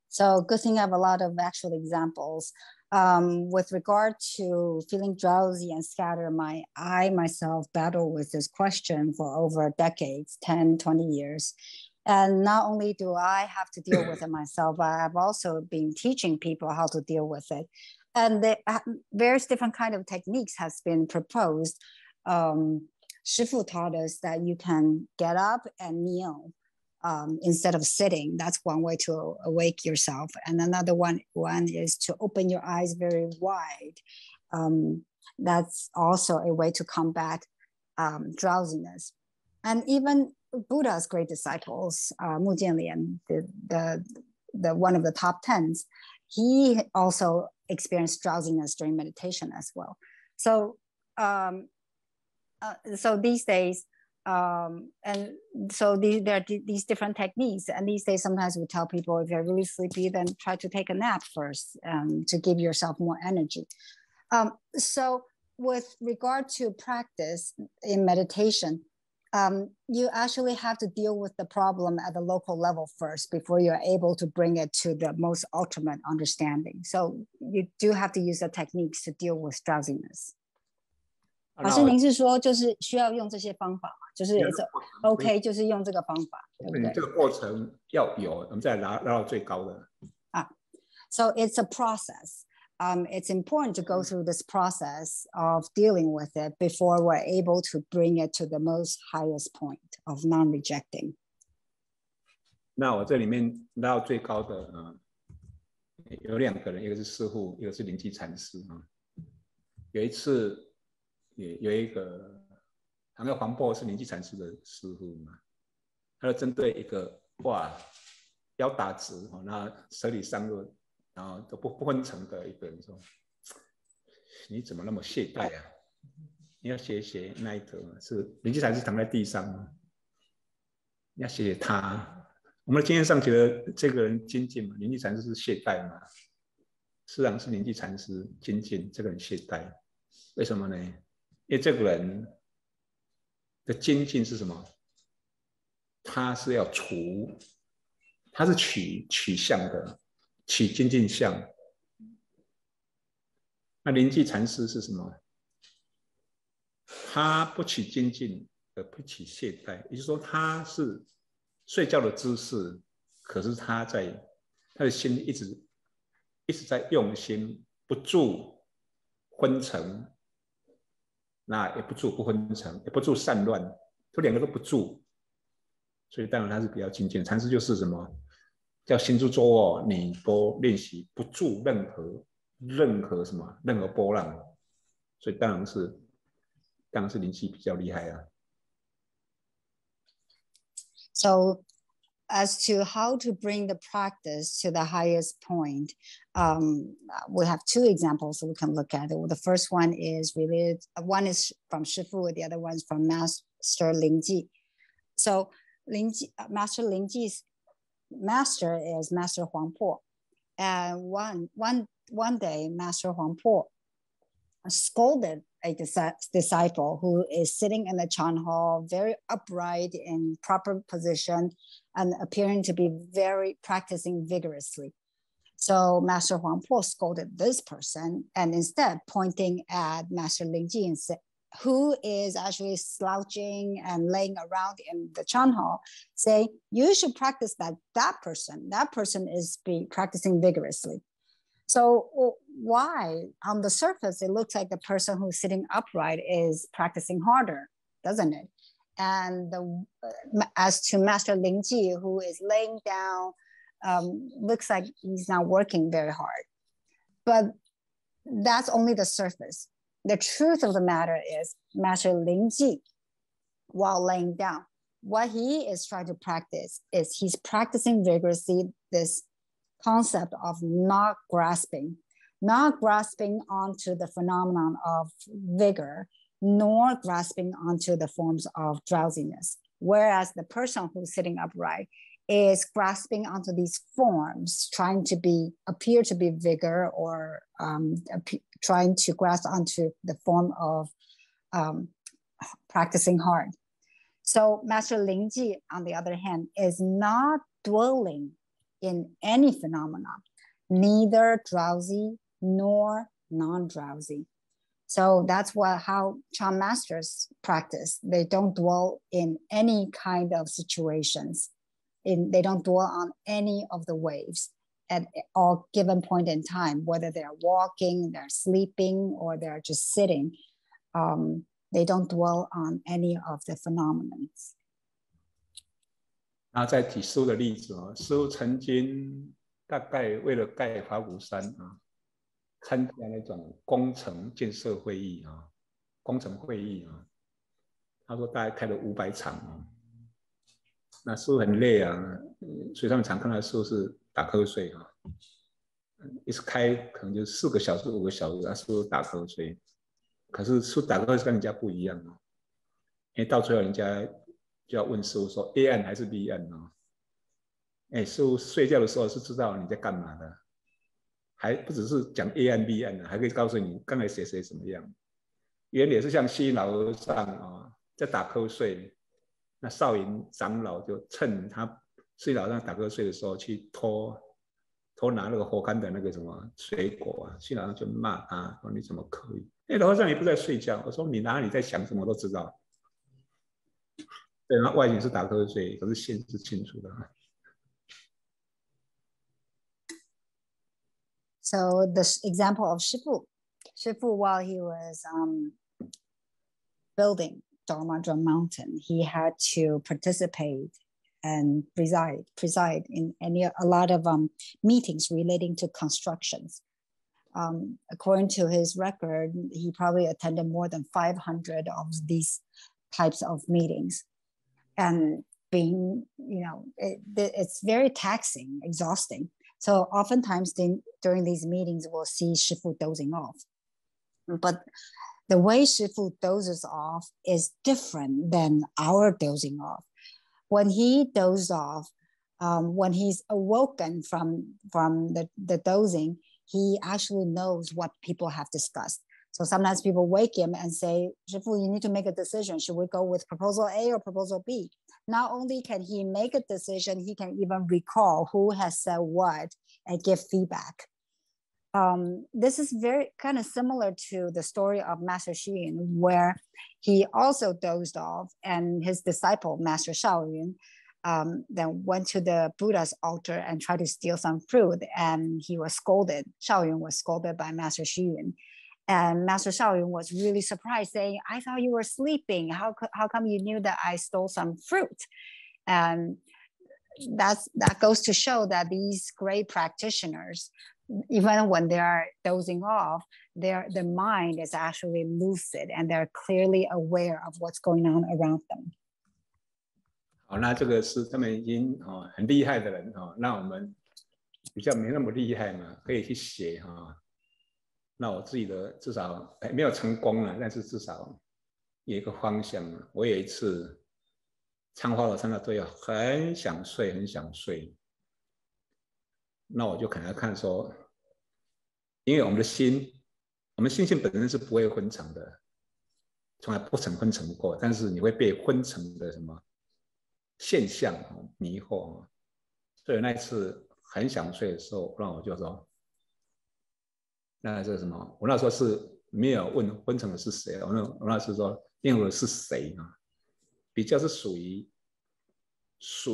S2: So good thing I have a lot of actual examples. With regard to feeling drowsy and scattered, I myself battle with this question for over decades, 10, 20 years. And not only do I have to deal with it myself, but I've also been teaching people how to deal with it. And the various different kind of techniques has been proposed. Shifu taught us that you can get up and kneel instead of sitting. That's one way to awake yourself. And another one is to open your eyes very wide. That's also a way to combat drowsiness. And even Buddha's great disciples, Mu Jianlian, the one of the top 10s, he also experienced drowsiness during meditation as well. So these days, and so there are these different techniques. And these days, sometimes we tell people, if you're really sleepy, then try to take a nap first to give yourself more energy. So with regard to practice in meditation, you actually have to deal with the problem at the local level first before you're able to bring it to the most ultimate understanding. So you do have to use the techniques to deal with drowsiness. 老师，您是说就是需要用这些方法吗？就是 OK， 就是用这个方法，对不对？
S1: 这个过程要有，我们再拉到最高的。
S2: So it's a process. It's important to go through this process of dealing with it before we're able to bring it to the most highest point of non-rejecting.
S1: 那我这里面拉到最高的有2个人，一个是师父，一个是灵济禅师啊。有一次。有一个好像黄渤是灵济禅师的师父嘛，他就针对一个腰打直，那舌理上颚，然后都不分层的一个人说：“你怎么那么懈怠啊？你要学那一个是灵济禅师躺在地上，你要学他。我们的经验上觉得这个人精进嘛，灵济禅师是懈怠嘛，实际上是灵济禅师精进，这个人懈怠，为什么呢？”因为这个人的精进是什么？他是要除，他是取相的，取精进相。那灵济禅师是什么？他不取精进，而不取懈怠，也就是说，他是睡觉的姿势，可是他的心一直在用心，不住昏沉。那也不住不分层，也不住散乱，这2个都不住，所以当然他是比较精进。禅师就是什么叫心住坐卧，你都练习不住任何任何波浪，所以当然是灵气比较厉害啊。
S2: So as to how to bring the practice to the highest point, we have two examples we can look at. The first one is related, one is from Shifu, the other one is from Master Lingji. So Master Lingji's master is Master Huangpo. And one day, Master Huangpo scolded a disciple who is sitting in the Chan hall, very upright in proper position and appearing to be very practicing vigorously. So Master Huangpo scolded this person and instead pointing at Master Lingji and said, who is actually slouching and laying around in the Chan hall, say, you should practice that person. That person is practicing vigorously. So why? On the surface, it looks like the person who's sitting upright is practicing harder, doesn't it? And as to Master Lingji, who is laying down, looks like he's not working very hard. But that's only the surface. The truth of the matter is Master Lingji, while laying down, what he is trying to practice is he's practicing vigorously this concept of not grasping onto the phenomenon of vigor, nor grasping onto the forms of drowsiness. Whereas the person who's sitting upright is grasping onto these forms, trying to appear to be vigor, or trying to grasp onto the form of practicing hard. So Master Lingji, on the other hand, is not dwelling in any phenomenon, neither drowsy nor non-drowsy. So that's how Chan masters practice. They don't dwell in any kind of situations. They don't dwell on any of the waves at all given point in time, whether they're walking, they're sleeping, or they're just sitting. They don't dwell on any of the phenomena.
S1: 然后再举师父的例子师父曾经大概为了盖法鼓山参加那种工程建设会议工程会议他说大概开了500场那师父很累所以他们常看到师父是打瞌睡一直开可能就4个小时5个小时师父打瞌睡，可是师父打瞌睡跟人家不一样因为到最后人家就要问师父说 A 案还是 B 案师父睡觉的时候是知道你在干嘛的，还不只是讲 A 案 B 案还可以告诉你刚才谁怎么样。原理是像西老和尚在打瞌睡，那少林长老就趁他西老和尚打瞌睡的时候去偷拿那个火干的那个什么水果西老和尚就骂他说你怎么可以？老和尚你不在睡觉，我说你哪里在想什么我都知道。对，那外形是打瞌睡，可是心是清楚的。
S2: So the example of Shifu while he was building Dharma Drum Mountain, he had to participate and preside in a lot of meetings relating to constructions. According to his record, he probably attended more than 500 of these types of meetings. And being, it's very taxing, exhausting. So oftentimes during these meetings, we'll see Shifu dozing off. But the way Shifu dozes off is different than our dozing off. When he dozed off, when he's awoken from the dozing, he actually knows what people have discussed. So sometimes people wake him and say, Shifu, you need to make a decision. Should we go with proposal A or proposal B? Not only can he make a decision, he can even recall who has said what and give feedback. This is very kind of similar to the story of Master Sheng Yen, where he also dozed off and his disciple, Master Sheng Yen, then went to the Buddha's altar and tried to steal some fruit, and he was scolded. Sheng Yen was scolded by Master Sheng Yen. And Master Sheng Yen was really surprised, saying, I thought you were sleeping. How come you knew that I stole some fruit? And that goes to show that these great practitioners, even when they are dozing off, their mind is actually lucid and they're clearly aware of what's going on around them.
S1: 好，那这个是他们已经很厉害的人那我们比较没那么厉害嘛，可以去写那我自己的至少没有成功了，但是至少有一个方向了。我有一次参花楼参到最后，很想睡，很想睡。那我就可能看说，因为我们的心性本身是不会昏沉的，从来不曾昏沉过，但是你会被昏沉的什么现象迷惑。所以那一次很想睡的时候，那我就说，那这是什么？我那时候是没有问昏沉的是谁，我那时候说念佛的是谁比较是属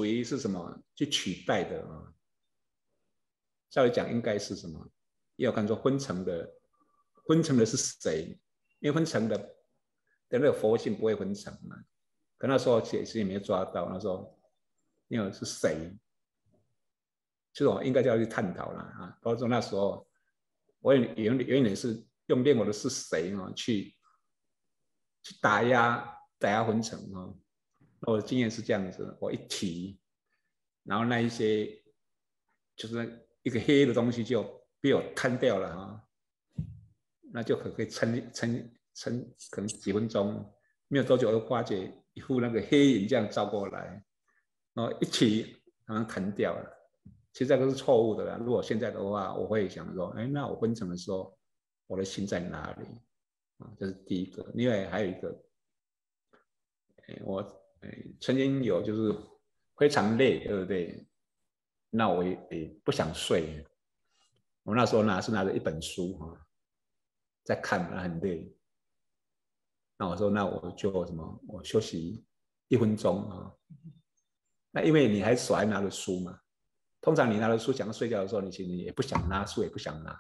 S1: 于是什么去取代的照理讲应该是什么？要看说昏沉的是谁？因为昏沉的那个佛性不会昏沉嘛。可那时候其实也没抓到，那时候因为是谁？就是我应该就要去探讨了包括说那时候我有一点是用念佛的是谁去打压昏沉那我的经验是这样子，我一提，然后那一些就是一个黑的东西就被我摊掉了那就可以撑可能几分钟，没有多久就发觉一副那个黑影这样照过来，然后一起好像弹掉了。其实这个是错误的啦。如果现在的话，我会想说，那我昏沉的时候，我的心在哪里这是第一个。另外还有一个，我曾经有就是非常累，对不对？那我也不想睡。我那时候拿着一本书在看，很累。那我说，那我就什么，我休息1分钟那因为你手还拿着书嘛，通常你拿着书想要睡觉的时候，你其实也不想拿书，也不想拿。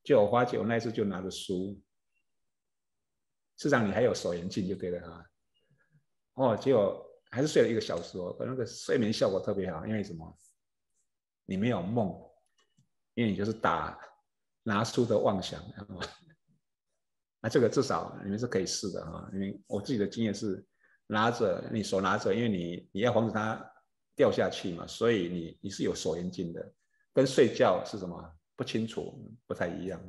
S1: 就我发觉，我那次就拿着书，事实上你还有手眼镜就对了结果还是睡了1个小时那个睡眠效果特别好，因为什么？你没有梦，因为你就是拿书的妄想那这个至少你们是可以试的因为我自己的经验是你手拿着，因为你要防止它掉下去嘛，所以你是有手眼镜的，跟睡觉是什么不清楚，不太一样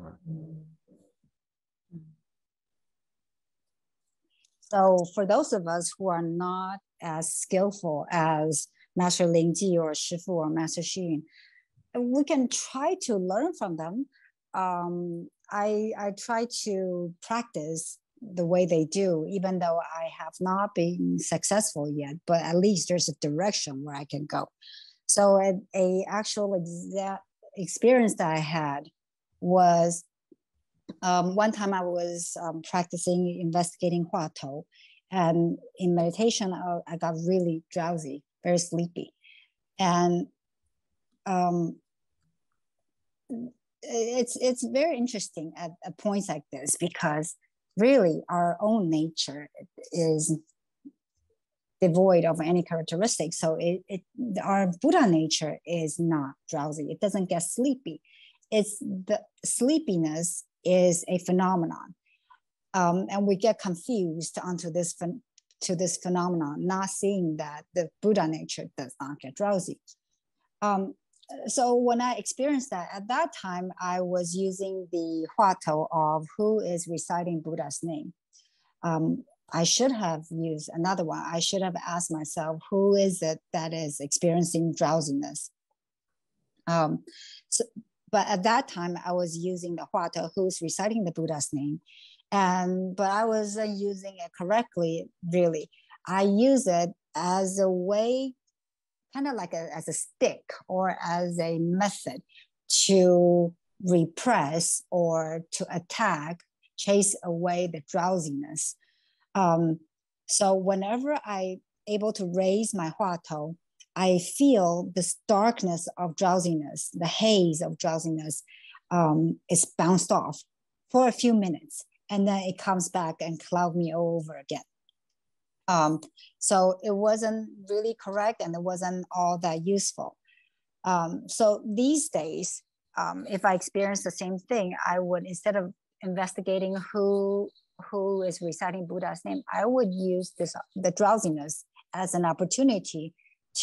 S2: So for those of us who are not as skillful as Master Lingji or Shifu or Master Sheng, we can try to learn from them. I try to practice the way they do, even though I have not been successful yet, but at least there's a direction where I can go. So a actual experience that I had was one time I was practicing investigating Hua Tou, and in meditation I got really drowsy, very sleepy, and it's very interesting at points like this, because really our own nature is devoid of any characteristics. So our Buddha nature is not drowsy. It doesn't get sleepy. It's the sleepiness is a phenomenon, and we get confused onto this phenomenon, not seeing that the Buddha nature does not get drowsy. So when I experienced that, at that time, I was using the Hua Tou of who is reciting Buddha's name. I should have used another one. I should have asked myself, who is it that is experiencing drowsiness? But at that time, I was using the Hua Tou who's reciting the Buddha's name. But I wasn't using it correctly, really. I use it as a way, kind of like as a stick or as a method to repress or to attack, chase away the drowsiness. So whenever I'm able to raise my Hua Tou, I feel this darkness of drowsiness, the haze of drowsiness is bounced off for a few minutes, and then it comes back and cloud me over again. So it wasn't really correct, and it wasn't all that useful. So these days, if I experience the same thing, I would, instead of investigating who is reciting Buddha's name, I would use the drowsiness as an opportunity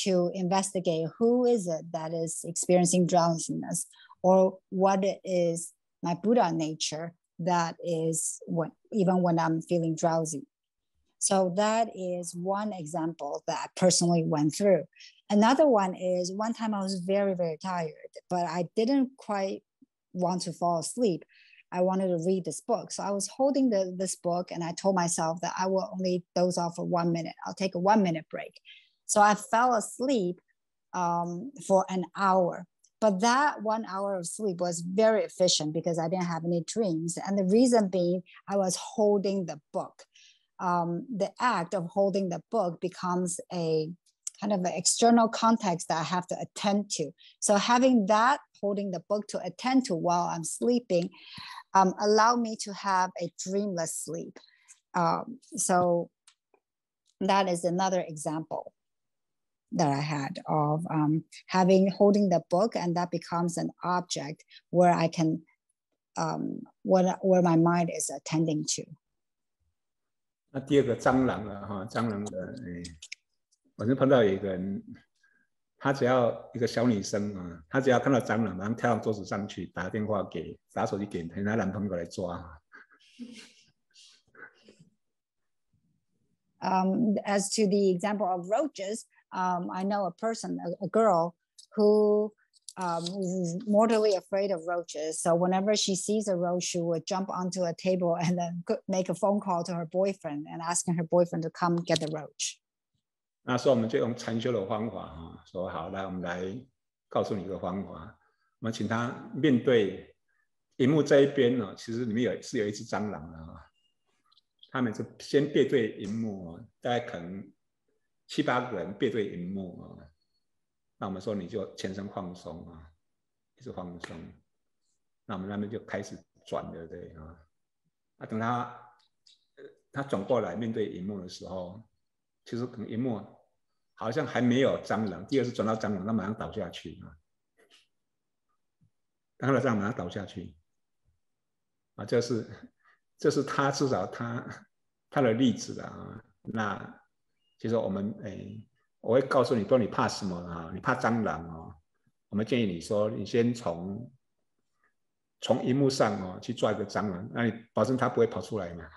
S2: to investigate who is it that is experiencing drowsiness, or what is my Buddha nature that is even when I'm feeling drowsy. So that is one example that I personally went through. Another one is one time I was very, very tired, but I didn't quite want to fall asleep. I wanted to read this book. So I was holding this book, and I told myself that I will only doze off for 1 minute. I'll take a 1 minute break. So I fell asleep for an hour. But that 1 hour of sleep was very efficient because I didn't have any dreams. And the reason being, I was holding the book. The act of holding the book becomes a kind of an external context that I have to attend to. So having that, holding the book to attend to while I'm sleeping, allow me to have a dreamless sleep. So that is another example that I had of holding the book, and that becomes an object where I can, where my mind is attending to.
S1: 那第二个蟑螂了哈，蟑螂的，我是碰到有一个人，她只要一个小女生啊，她只要看到蟑螂，马上跳到桌子上去，打手机给她男朋友来抓。
S2: As to the example of roaches, I know a person, a girl, who is mortally afraid of roaches. So whenever she sees a roach, she would jump onto a table and then make a phone call to her boyfriend and asking her boyfriend to come get the roach.
S1: 那时候我们就用禅修的方法说好，来我们来告诉你一个方法，我们请他面对荧幕这一边呢，其实里面有一只蟑螂啊，他们是先背对荧幕，大概可能7、8个人背对荧幕啊。那我们说你就全身放松啊，一直放松。那我们那边就开始转，对不对啊？那等他转过来面对荧幕的时候，其实可能荧幕好像还没有蟑螂，第二次转到蟑螂，他马上倒下去啊。当然蟑螂马上倒下去啊，这是他至少他的例子啊。那其实我们我会告诉你说你怕什么啊？你怕蟑螂哦。我们建议你说，你先从荧幕上去抓一个蟑螂，那你保证它不会跑出来嘛？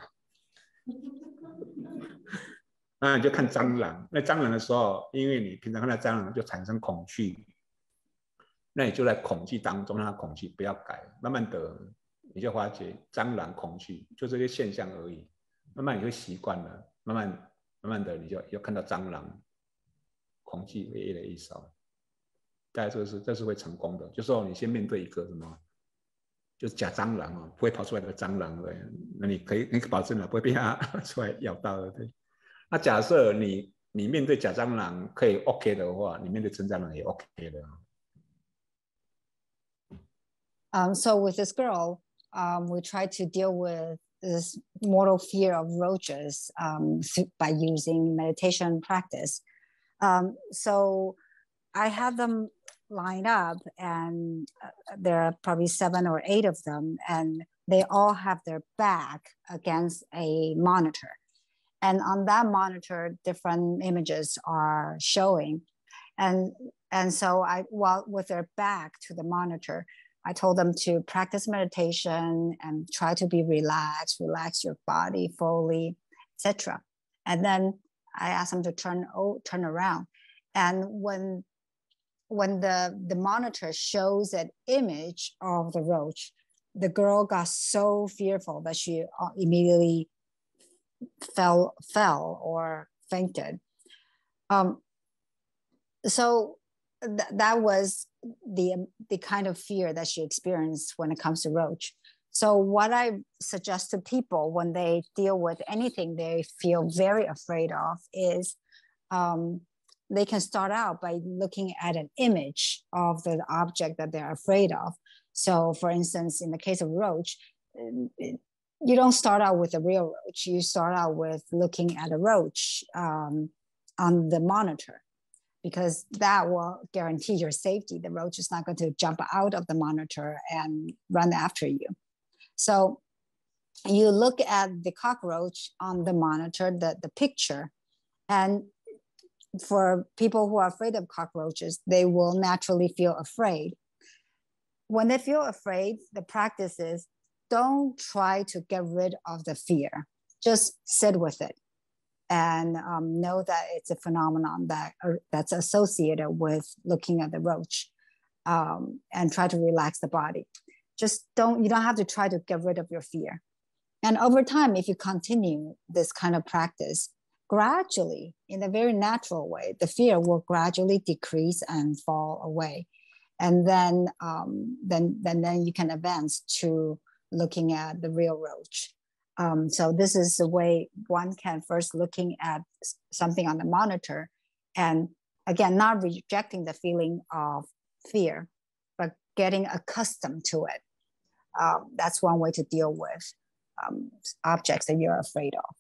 S1: 那你就看蟑螂。那蟑螂的时候，因为你平常看到蟑螂就产生恐惧，那你就在恐惧当中让它恐惧，不要改。慢慢的你就发觉蟑螂恐惧就这些现象而已。慢慢你就习惯了，慢慢的你就看到蟑螂。恐惧会越来越少，大概这是会成功的。就是说你先面对一个什么，就是假蟑螂不会跑出来的蟑螂，那你可以保证了不会被它出来咬到的。对。那假设你面对假蟑螂可以 OK 的话，你面对真蟑螂也 OK 的。
S2: So with this girl, we tried to deal with this mortal fear of roaches by using meditation practice. So I had them lined up, and there are probably 7 or 8 of them, and they all have their back against a monitor. And on that monitor, different images are showing. And so while with their back to the monitor, I told them to practice meditation and try to be relaxed, relax your body fully, etc. And then I asked them to turn around. And when the monitor shows an image of the roach, the girl got so fearful that she immediately fell or fainted. So that was the kind of fear that she experienced when it comes to roach. So what I suggest to people when they deal with anything they feel very afraid of is they can start out by looking at an image of the object that they're afraid of. So for instance, in the case of roach, you don't start out with a real roach. You start out with looking at a roach on the monitor. because that will guarantee your safety. The roach is not going to jump out of the monitor and run after you. So you look at the cockroach on the monitor, the picture, and for people who are afraid of cockroaches, they will naturally feel afraid. When they feel afraid, the practice is don't try to get rid of the fear. Just sit with it and know that it's a phenomenon that's associated with looking at the roach, and try to relax the body. You don't have to try to get rid of your fear. And over time, if you continue this kind of practice, gradually, in a very natural way, the fear will gradually decrease and fall away. And then you can advance to looking at the real roach. So this is the way one can first looking at something on the monitor, and again, not rejecting the feeling of fear, but getting accustomed to it. That's one way to deal with objects that you're afraid of.